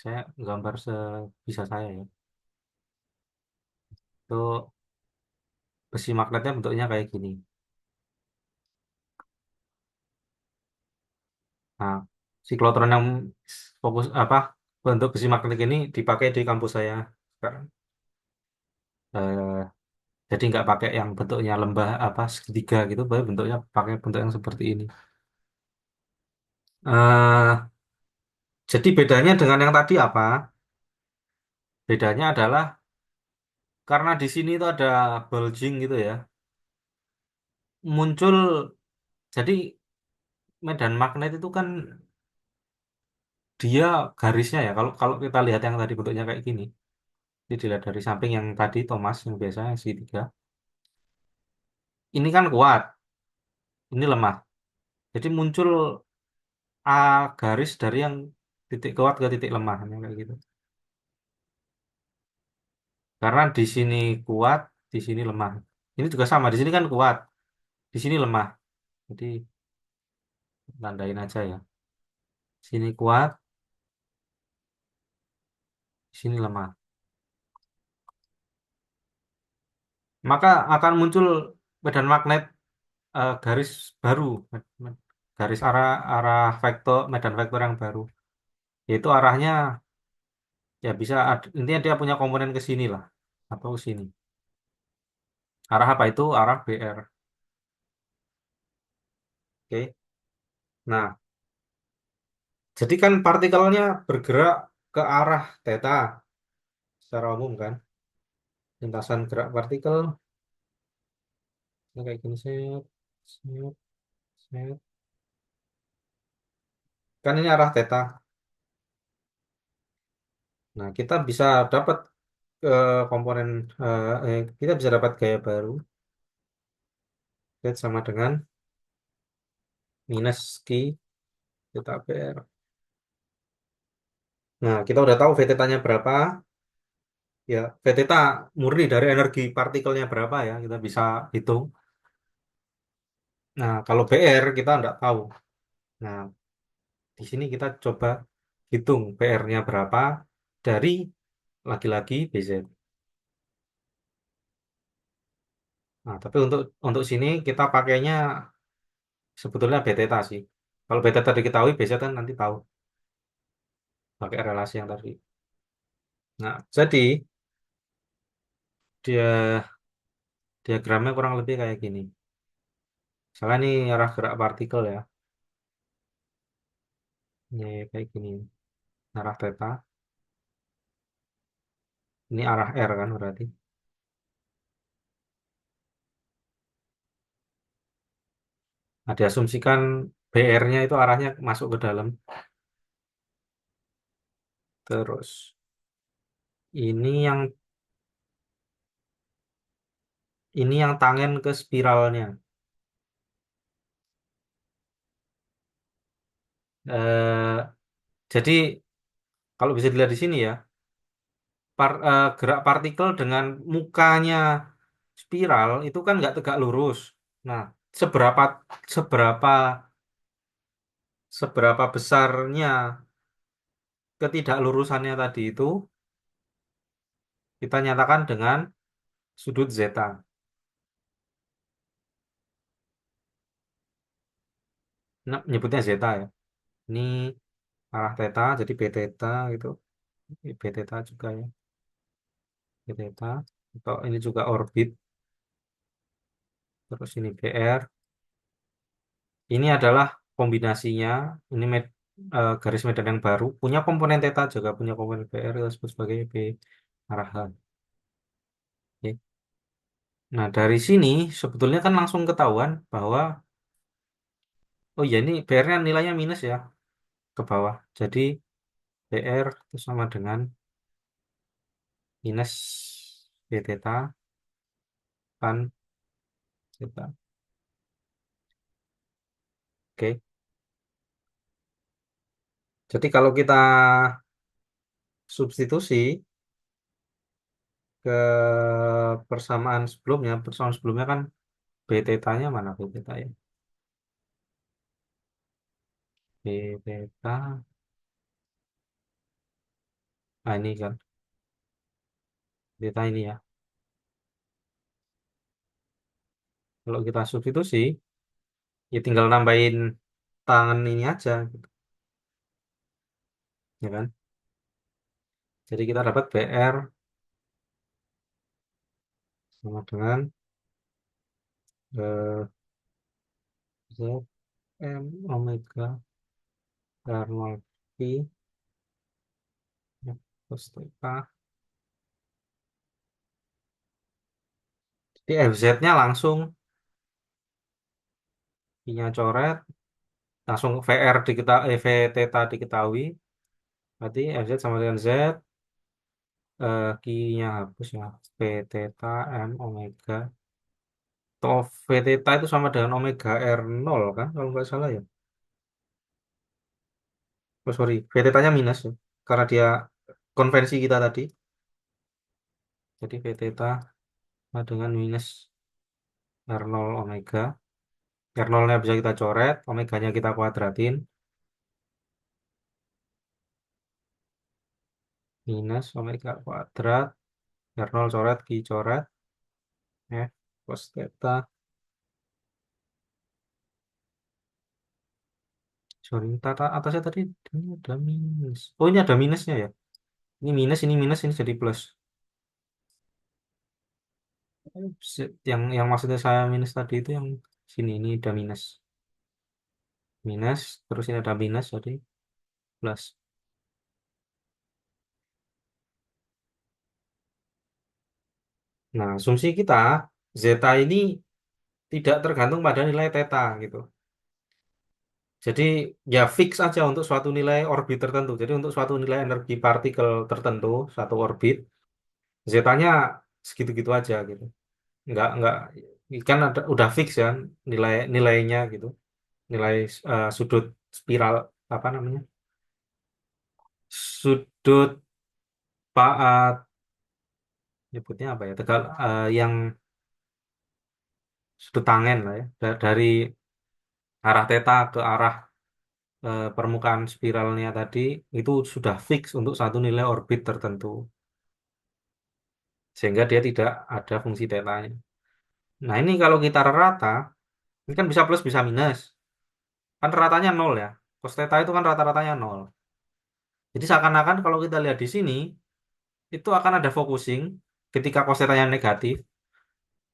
saya gambar sebisa saya ya. Itu besi magnetnya bentuknya kayak gini. Nah, siklotron yang fokus apa bentuk besi magnet ini dipakai di kampus saya sekarang. Eh, jadi nggak pakai yang bentuknya lembah apa segitiga gitu, tapi bentuknya pakai bentuk yang seperti ini. Jadi bedanya dengan yang tadi apa? Bedanya adalah karena di sini itu ada bulging gitu ya, muncul jadi medan magnet itu kan dia garisnya ya kalau kalau kita lihat yang tadi bentuknya kayak gini ini dilihat dari samping yang tadi Thomas yang biasa yang segitiga ini kan kuat ini lemah Jadi muncul A garis dari yang titik kuat ke titik lemah, kayak gitu. Karena di sini kuat, di sini lemah. Ini juga sama, di sini kan kuat, di sini lemah. Jadi tandain aja ya. Sini kuat, di sini lemah. Maka akan muncul medan magnet garis baru, garis arah arah vektor medan vektor yang baru. Yaitu arahnya ya bisa intinya dia punya komponen ke sini lah atau ke sini. Arah apa itu? Arah BR. Oke. Nah, jadi kan partikelnya bergerak ke arah theta secara umum kan. Lintasan gerak partikel kayak gini set, set, set. Kan ini arah theta. Nah, kita bisa dapat komponen kita bisa dapat gaya baru Z sama dengan minus Q theta BR. Nah, kita udah tahu V theta-nya berapa. Ya, V theta murni dari energi partikelnya berapa ya, kita bisa hitung. Nah, kalau BR kita nggak tahu. Nah, di sini kita coba hitung BR-nya berapa dari lagi-lagi BZ. Nah, tapi untuk sini kita pakainya sebetulnya B theta sih. Kalau B theta diketahui, BZ kan nanti tahu pakai relasi yang tadi. Nah, jadi dia diagramnya kurang lebih kayak gini. Misalnya ini arah gerak partikel ya. Ini kayak gini. Arah theta. Ini arah R kan berarti. Nah, diasumsikan BR-nya itu arahnya masuk ke dalam. Terus ini yang tangen ke spiralnya. Eh, jadi kalau bisa dilihat di sini ya, gerak partikel dengan mukanya spiral itu kan nggak tegak lurus. Nah, seberapa seberapa seberapa besarnya ketidaklurusannya tadi itu kita nyatakan dengan sudut zeta. Nah, nyebutnya zeta ya. Ini arah theta, jadi B theta gitu. B theta juga ya. B theta. Atau ini juga orbit. Terus ini BR. Ini adalah kombinasinya. Ini garis medan yang baru. Punya komponen theta juga punya komponen BR. Kita sebut sebagai B arah H. Oke. Nah, dari sini sebetulnya kan langsung ketahuan bahwa, oh ya ini BR-nya nilainya minus ya ke bawah. Jadi BR itu sama dengan minus B theta pan theta. Oke. Jadi kalau kita substitusi ke persamaan sebelumnya kan B theta-nya mana B theta ya? B theta, nah ini kan theta ini ya. Kalau kita substitusi, ya tinggal nambahin tangan ini aja, gitu, ya kan? Jadi kita dapat BR sama dengan eh, Z M omega R0 Pi ya, plus theta. Jadi FZ-nya langsung, I-nya coret, langsung VR V theta diketahui. Berarti FZ sama dengan Z, Q-nya hapus ya. P theta M omega Toh V theta itu sama dengan omega R0 kan, kalau nggak salah ya. Oh sorry, V theta-nya minus ya. Karena dia konvensi kita tadi. Jadi V theta sama dengan minus R0 omega. R0-nya bisa kita coret, omeganya kita kuadratin. Minus omega kuadrat. R0 coret, Q coret. F cos theta. Sorry, tata atasnya tadi ini ada minus. Oh ini ada minusnya ya. Ini minus, ini jadi plus. Yang maksudnya saya minus tadi itu yang sini ini ada minus. Minus, terus ini ada minus jadi plus. Nah, asumsi kita zeta ini tidak tergantung pada nilai theta gitu. Jadi ya fix aja untuk suatu nilai orbit tertentu. Jadi untuk suatu nilai energi partikel tertentu, satu orbit, zetanya segitu-gitu aja gitu. Nggak kan ada udah fix ya nilainya gitu. Nilai sudut spiral apa namanya? Sudut nyebutnya apa ya? Tegal yang sudut tangen lah ya. Dari arah theta ke arah permukaan spiralnya tadi itu sudah fix untuk satu nilai orbit tertentu. Sehingga dia tidak ada fungsi theta-nya. Nah, ini kalau kita rata, ini kan bisa plus bisa minus. Kan ratanya nol ya. Cos theta itu kan rata-ratanya nol. Jadi seakan-akan kalau kita lihat di sini, itu akan ada focusing ketika cos theta-nya negatif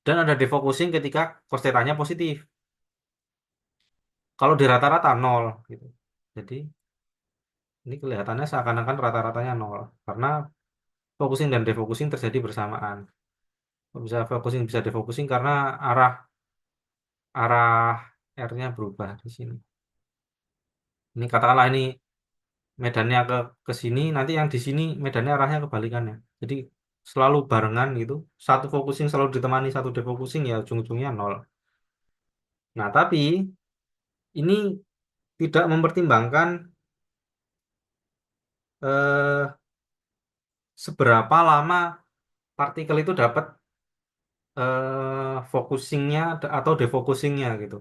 dan ada defocusing ketika cos theta-nya positif. Kalau di rata-rata nol gitu. Jadi ini kelihatannya seakan-akan rata-ratanya nol karena focusing dan defocusing terjadi bersamaan. Bisa focusing bisa defocusing karena arah arah R-nya berubah di sini. Ini katakanlah ini medannya ke sini, nanti yang di sini medannya arahnya kebalikannya. Jadi selalu barengan gitu. Satu focusing selalu ditemani satu defocusing ya ujung-ujungnya nol. Nah, tapi ini tidak mempertimbangkan eh, seberapa lama partikel itu dapat focusingnya atau defocusingnya gitu.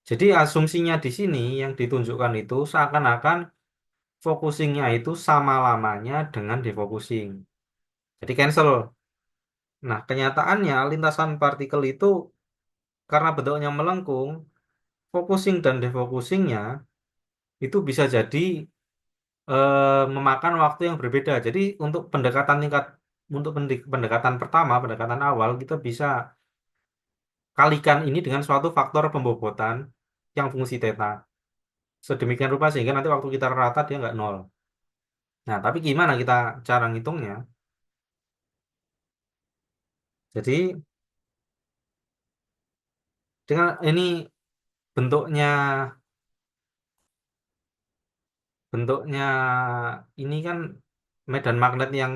Jadi asumsinya di sini yang ditunjukkan itu seakan-akan focusingnya itu sama lamanya dengan defocusing. Jadi cancel. Nah, kenyataannya lintasan partikel itu karena bentuknya melengkung, focusing dan defocusingnya itu bisa jadi memakan waktu yang berbeda. Jadi untuk pendekatan pertama, pendekatan awal kita bisa kalikan ini dengan suatu faktor pembobotan yang fungsi theta. Sedemikian rupa sehingga nanti waktu kita rata dia nggak nol. Nah, tapi gimana kita cara ngitungnya? Jadi dengan ini bentuknya bentuknya ini kan medan magnet yang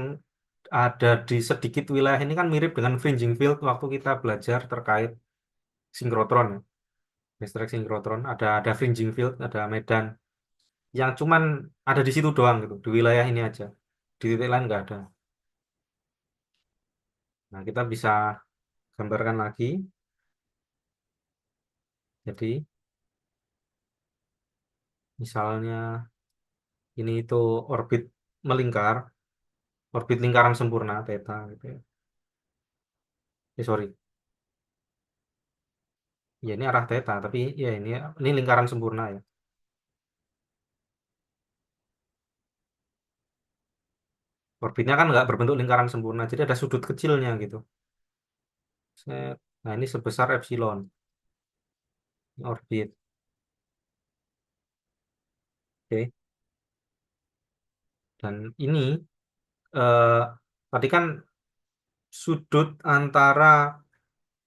ada di sedikit wilayah ini kan mirip dengan fringing field waktu kita belajar terkait sinkrotron ya. Listrik sinkrotron ada fringing field, ada medan yang cuman ada di situ doang gitu, di wilayah ini aja. Di titik lain nggak ada. Nah, kita bisa gambarkan lagi. Jadi, misalnya ini itu orbit melingkar, orbit lingkaran sempurna theta gitu ya. Sorry. Ya ini arah theta, tapi ya ini lingkaran sempurna ya. Orbitnya kan nggak berbentuk lingkaran sempurna, jadi ada sudut kecilnya gitu. Set. Nah ini sebesar epsilon ini orbit. Oke. Dan ini eh, tadi kan sudut antara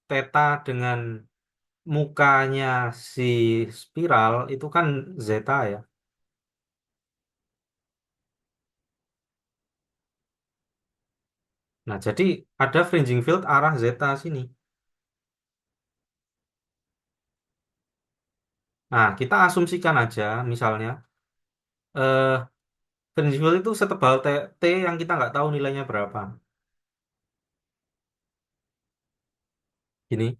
theta dengan mukanya si spiral itu kan zeta ya. Nah jadi ada fringing field arah zeta sini. Nah, kita asumsikan aja, misalnya, eh Fringe itu setebal T yang kita nggak tahu nilainya berapa. Gini.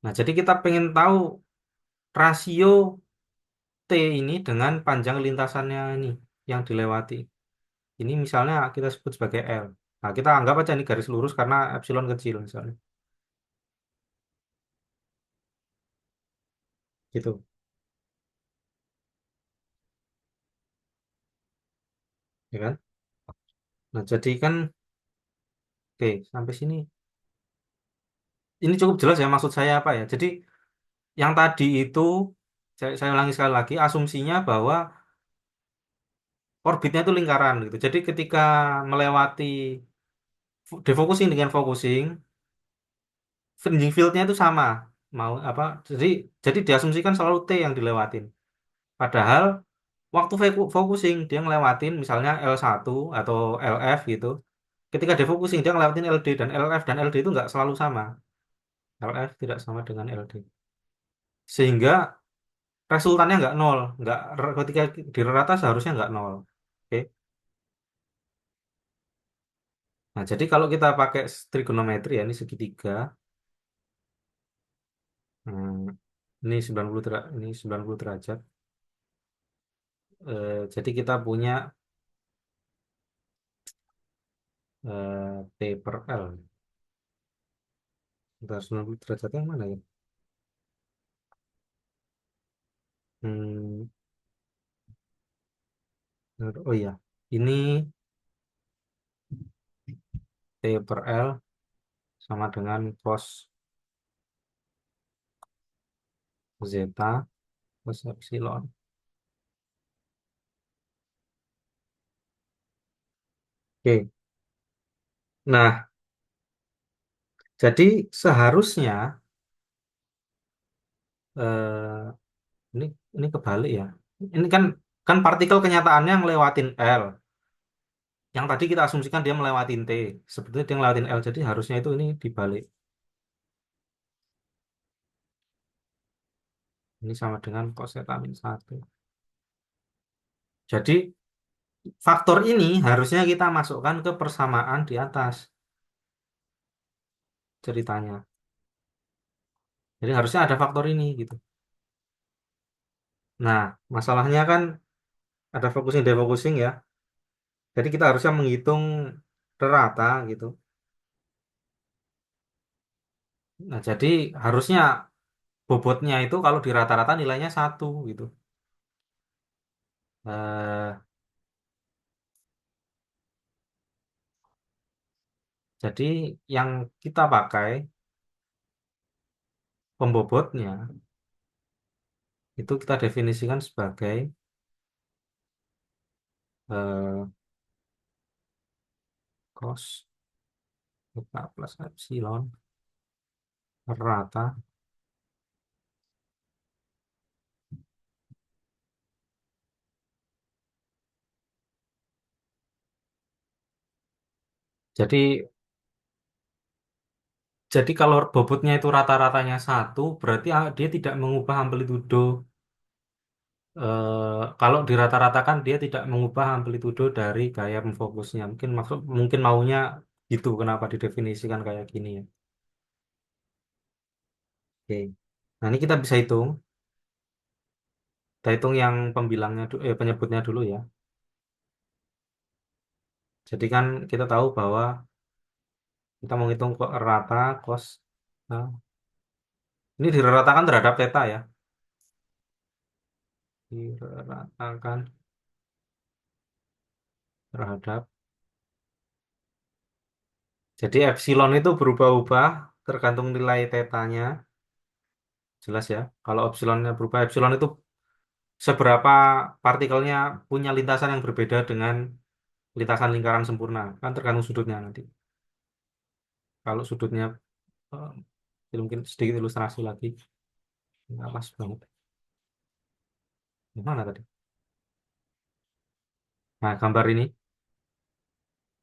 Nah, jadi kita pengen tahu rasio T ini dengan panjang lintasannya ini yang dilewati. Ini misalnya kita sebut sebagai L. Nah, kita anggap aja ini garis lurus karena epsilon kecil misalnya. Gitu, ya kan? Nah, jadi kan, oke, sampai sini. Ini cukup jelas ya maksud saya apa ya. Jadi, yang tadi itu, saya ulangi sekali lagi, asumsinya bahwa orbitnya itu lingkaran gitu. Jadi, ketika melewati defocusing dengan focusing, fringing fieldnya itu sama. Mau apa? Jadi diasumsikan selalu T yang dilewatin. Padahal waktu focusing dia ngelewatin misalnya L1 atau LF gitu. Ketika defocusing dia ngelewatin LD dan LF dan LD itu nggak selalu sama. LF tidak sama dengan LD. Sehingga resultannya nggak nol. Nggak, ketika di rata seharusnya nggak nol. Oke. Nah, jadi kalau kita pakai trigonometri ya, ini segitiga. Hmm, ini 90 derajat. Jadi kita punya T per L. Bentar, 90 derajat yang mana ya? Hmm, oh iya, ini T per L sama dengan cos zeta plus epsilon. Oke, nah jadi seharusnya ini ini kebalik ya. Ini kan kan partikel kenyataannya ngelewatin L. Yang tadi kita asumsikan dia melewatin T. Sebetulnya dia ngelewatin L, jadi harusnya itu ini dibalik. Ini sama dengan cos theta min 1. Jadi faktor ini harusnya kita masukkan ke persamaan di atas ceritanya. Jadi harusnya ada faktor ini gitu. Nah, masalahnya kan ada focusing defocusing ya. Jadi kita harusnya menghitung rata gitu. Nah, jadi harusnya bobotnya itu kalau di rata-rata nilainya satu gitu. Eh, jadi yang kita pakai pembobotnya itu kita definisikan sebagai eh, cos theta plus epsilon per rata. Jadi jadi kalau bobotnya itu rata-ratanya satu, berarti dia tidak mengubah amplitudo. Kalau dirata-ratakan dia tidak mengubah amplitudo dari gaya memfokusnya. Mungkin maunya gitu. Kenapa didefinisikan kayak gini ya? Oke. Nah ini kita bisa hitung. Kita hitung yang penyebutnya dulu ya. Jadi kan kita tahu bahwa kita mau hitung kok rata cos. Nah, ini diratakan terhadap theta ya. Diratakan terhadap. Jadi epsilon itu berubah-ubah tergantung nilai tetanya. Jelas ya. Kalau epsilonnya berubah, epsilon itu seberapa partikelnya punya lintasan yang berbeda dengan lintasan lingkaran sempurna. Kan tergantung sudutnya nanti. Kalau sudutnya, eh, ini mungkin sedikit ilustrasi lagi. Nggak pas banget. Gimana tadi? Nah, gambar ini.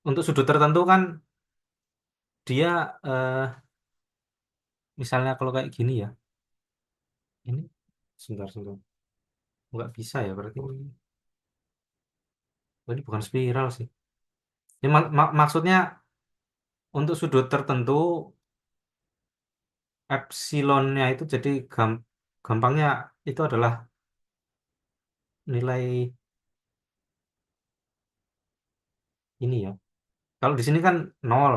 Untuk sudut tertentu kan dia, misalnya kalau kayak gini ya. Ini sebentar sebentar. Nggak bisa ya berarti. Oh, ini bukan spiral sih. Ini maksudnya untuk sudut tertentu epsilonnya itu jadi gampangnya itu adalah nilai ini ya. Kalau di sini kan nol,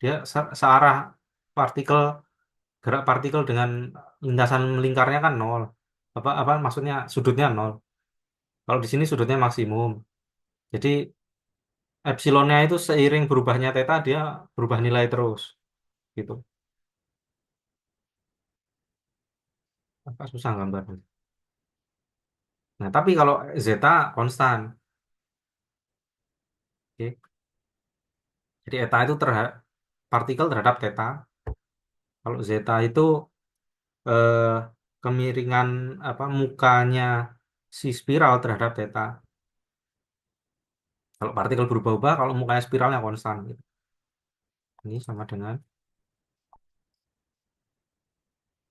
dia searah partikel gerak partikel dengan lintasan melingkarnya kan nol. Apa apa maksudnya sudutnya nol. Kalau di sini sudutnya maksimum. Jadi epsilonnya itu seiring berubahnya theta dia berubah nilai terus gitu. Apa susah gambarnya. Nah, tapi kalau zeta konstan. Oke. Jadi eta itu partikel terhadap theta. Kalau zeta itu eh, kemiringan apa mukanya si spiral terhadap theta. Kalau partikel berubah-ubah, kalau mukanya spiralnya konstan. Gitu. Ini sama dengan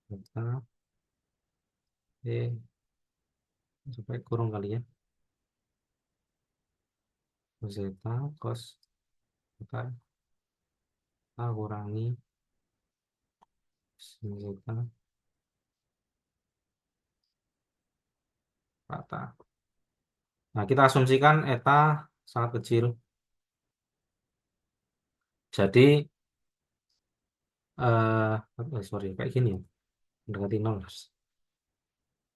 zeta e sampai kurung kali ya. Zeta cos theta A kurangi sin zeta rata. Nah, kita asumsikan eta sangat kecil. Jadi sorry kayak gini ya. Mendekati nol.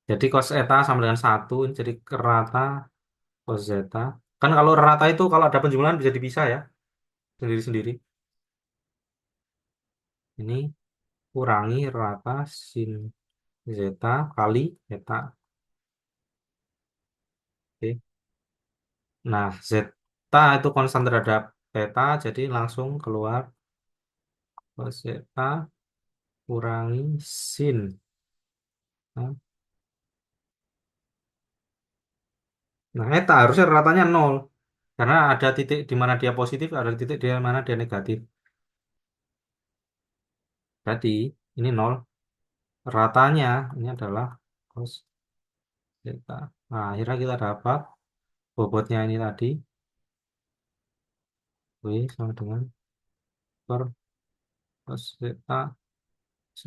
Jadi cos eta sama dengan satu, ini jadi rata cos zeta. Kan kalau rata itu kalau ada penjumlahan bisa dipisah ya, sendiri-sendiri. Ini kurangi rata sin zeta kali eta. Oke. Nah, zeta itu konstan terhadap theta, jadi langsung keluar cos zeta kurangi sin. Nah, eta harusnya ratanya nol. Karena ada titik di mana dia positif, ada titik di mana dia negatif. Jadi, ini nol. Ratanya ini adalah cos theta. Nah, akhirnya kita dapat bobotnya ini tadi, W sama dengan per cos theta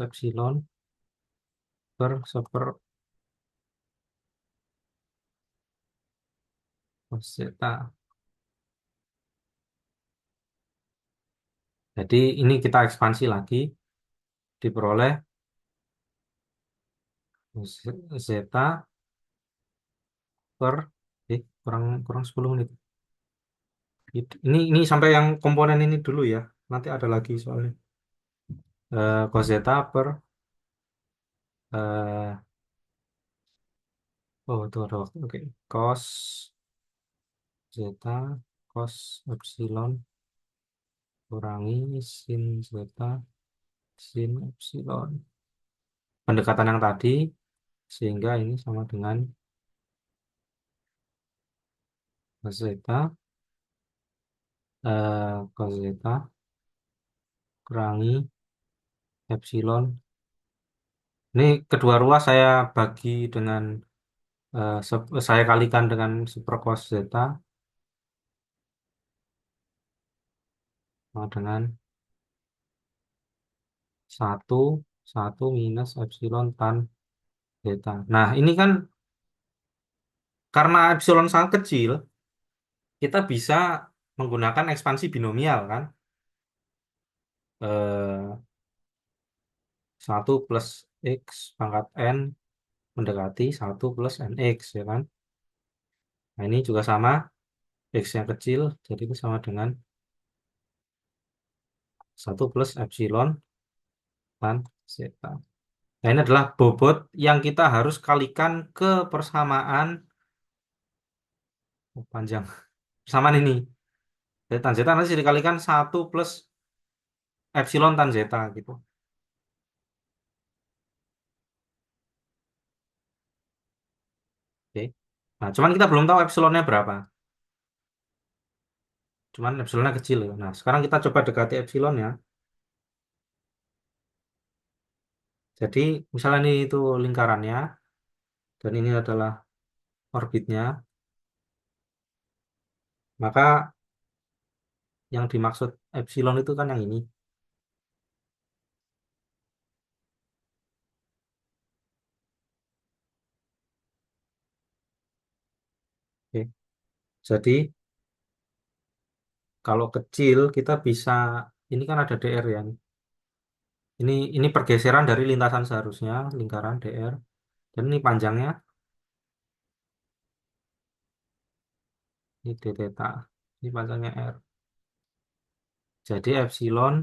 epsilon per seper cos theta. Jadi ini kita ekspansi lagi, diperoleh zeta per kurang kurang 10 menit. Ini sampai yang komponen ini dulu ya. Nanti ada lagi soalnya. Cos zeta per eh, oh itu ada waktu. Oke. Cos zeta cos epsilon kurangi sin zeta sin epsilon. Pendekatan yang tadi sehingga ini sama dengan cos zeta cos zeta kurangi epsilon. Ini kedua ruas saya bagi dengan saya kalikan dengan super cos zeta sama dengan satu satu minus epsilon tan zeta. Nah, ini kan karena epsilon sangat kecil, kita bisa menggunakan ekspansi binomial kan. Eh, 1 plus X pangkat N mendekati 1 plus NX ya kan. Nah, ini juga sama, X yang kecil, jadi itu sama dengan 1 plus epsilon tan zeta. Nah, ini adalah bobot yang kita harus kalikan ke persamaan panjang. Persamaan ini. Jadi tan zeta nanti dikalikan 1 plus epsilon tan zeta gitu. Oke. Nah, cuman kita belum tahu epsilonnya berapa. Cuman epsilonnya kecil ya. Nah, sekarang kita coba dekati epsilonnya. Jadi misalnya ini itu lingkarannya dan ini adalah orbitnya, maka yang dimaksud epsilon itu kan yang ini. Oke. Jadi kalau kecil kita bisa, ini kan ada DR ya. Ini pergeseran dari lintasan seharusnya lingkaran DR. Dan ini panjangnya, ini d theta. Ini panjangnya R. Jadi epsilon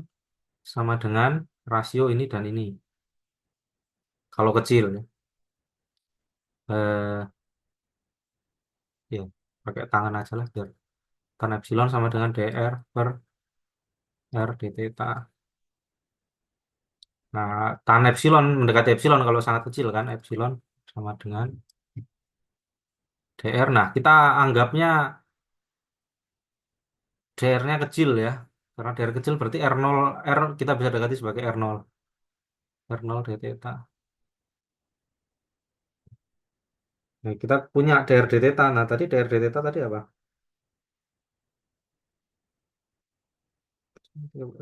sama dengan rasio ini dan ini. Kalau kecil, ya. Eh, ya, pakai tangan aja lah biar tan epsilon sama dengan dr per r d theta. Nah, tan epsilon mendekati epsilon kalau sangat kecil kan, epsilon sama dengan dr. Nah, kita anggapnya dr-nya kecil ya. Karena dr kecil berarti R0, R kita bisa dekati sebagai R0. R0 d theta. Nah, kita punya dr d theta. Nah, tadi dr d theta tadi apa?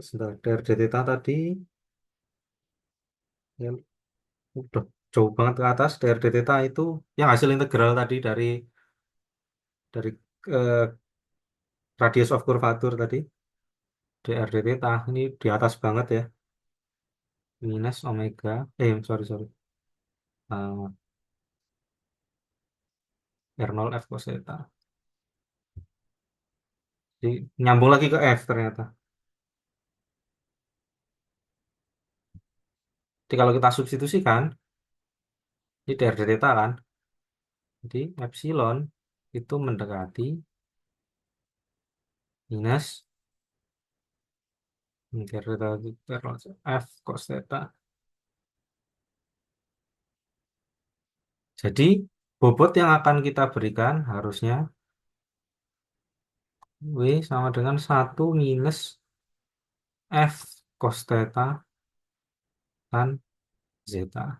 Sebentar, dr d theta tadi ya, udah jauh banget ke atas. Dr d theta itu yang hasil integral tadi dari eh, radius of curvature tadi. Dr d theta ini di atas banget ya. Minus omega. Sorry, sorry. Eh, R0 F cos theta. Jadi nyambung lagi ke F ternyata. Jadi kalau kita substitusikan, ini dr d theta kan. Jadi epsilon itu mendekati minus F cos theta. Jadi bobot yang akan kita berikan harusnya W sama dengan 1 minus F cos theta tan zeta.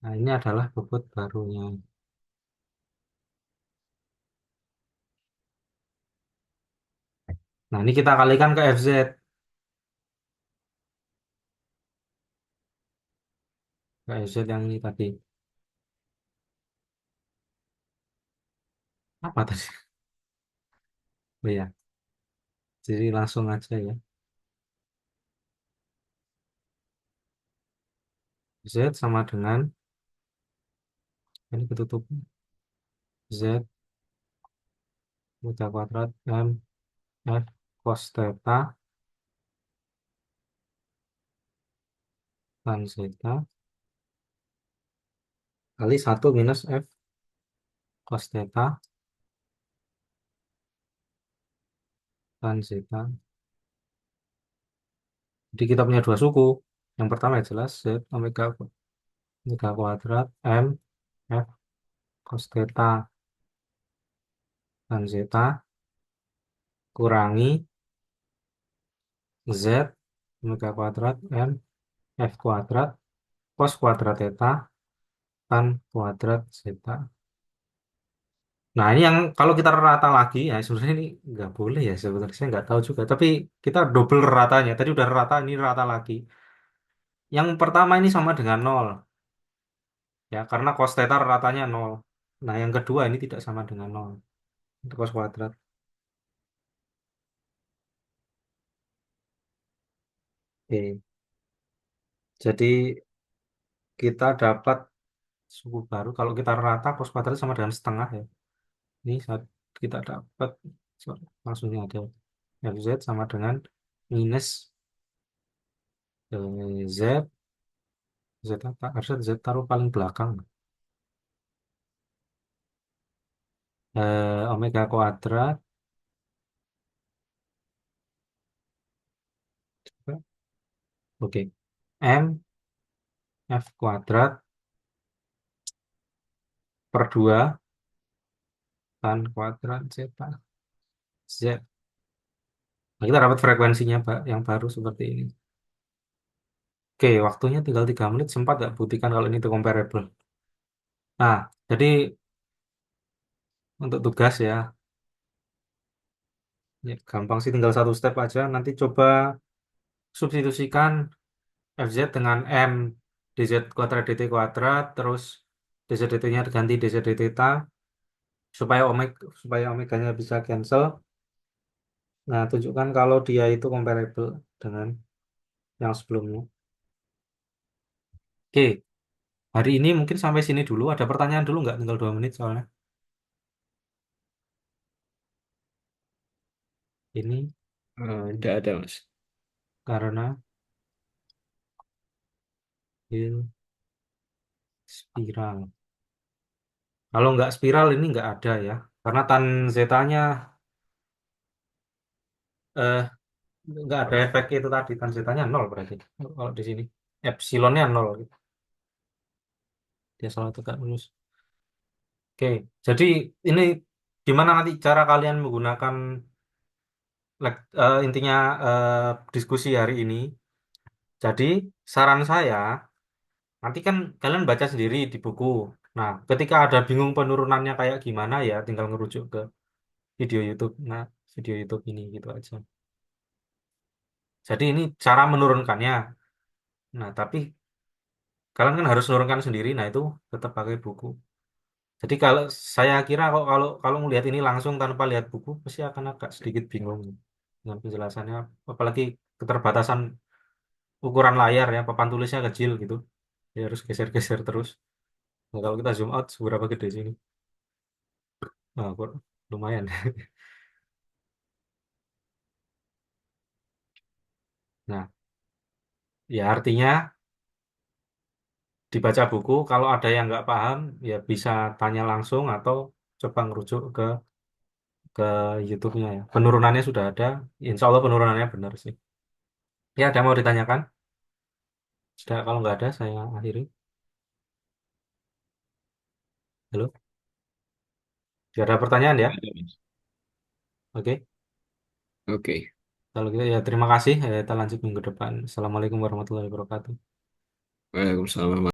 Nah, ini adalah bobot barunya. Nah, ini kita kalikan ke FZ. Ke FZ yang ini tadi. Apa tadi? Oh ya, jadi langsung aja ya. Z sama dengan, ini ketutup. Z kuadrat M F cos theta tan zeta kali 1 minus F cos theta tan zeta. Jadi kita punya dua suku. Yang pertama ya jelas Z omega kuadrat M F cos theta tan zeta kurangi Z omega kuadrat M F kuadrat cos kuadrat theta tan kuadrat zeta. Nah, ini yang kalau kita rata lagi, ya sebenarnya ini nggak boleh ya sebenarnya, saya nggak tahu juga. Tapi kita double ratanya. Tadi udah rata, ini rata lagi. Yang pertama ini sama dengan nol, ya karena cos theta ratanya nol. Nah, yang kedua ini tidak sama dengan nol. Itu cos kuadrat. Oke. Jadi kita dapat suku baru. Kalau kita rata cos kuadrat sama dengan setengah ya. Ini saat kita dapat, sorry, langsungnya ada FZ sama dengan minus Z. Z apa? Harusnya Z taruh paling belakang. Omega kuadrat. Oke. M F kuadrat per 2 tan kuadrat zeta Z. Nah, kita dapat frekuensinya Pak yang baru seperti ini. Oke, waktunya tinggal 3 menit. Sempat nggak buktikan kalau ini tuh comparable? Nah, jadi untuk tugas ya, ya gampang sih tinggal satu step aja. Nanti coba substitusikan FZ dengan M DZ kuadrat DT kuadrat, terus DZ DT-nya diganti DZ DT theta, supaya omeganya bisa cancel. Nah, tunjukkan kalau dia itu comparable dengan yang sebelumnya. Oke, hari ini mungkin sampai sini dulu. Ada pertanyaan dulu nggak? Tinggal 2 menit soalnya. Ini Tidak ada, Mas. karena il spiral. Kalau nggak spiral ini nggak ada ya. Karena tan zetanya eh, nggak ada efek itu tadi. Tan zetanya nol berarti. Kalau di sini. Epsilonnya nol. Dia salah tegak lurus. Oke, jadi ini gimana nanti cara kalian menggunakan intinya diskusi hari ini. Jadi saran saya nanti kan kalian baca sendiri di buku. Nah, ketika ada bingung penurunannya kayak gimana ya, tinggal ngerujuk ke video YouTube. Nah, video YouTube ini gitu aja. Jadi ini cara menurunkannya. Nah, tapi kalian kan harus menurunkan sendiri. Nah, itu tetap pakai buku. Jadi kalau saya kira kok kalau kalau melihat ini langsung tanpa lihat buku pasti akan agak sedikit bingung dengan penjelasannya, apalagi keterbatasan ukuran layar ya, papan tulisnya kecil gitu. Ya harus geser-geser terus. Nah, kalau kita zoom out seberapa gede sini? Nah, lumayan. Nah, ya artinya dibaca buku, kalau ada yang nggak paham, ya bisa tanya langsung atau coba ngerujuk ke YouTube-nya ya. Penurunannya sudah ada, insya Allah penurunannya benar sih. Ya, ada mau ditanyakan? Sudah, kalau nggak ada, saya akhiri. Halo, tidak ada pertanyaan ya? Tidak ada, Mas. Oke, Oke. kalau gitu ya terima kasih. Kita lanjut minggu depan. Assalamualaikum warahmatullahi wabarakatuh. Waalaikumsalam.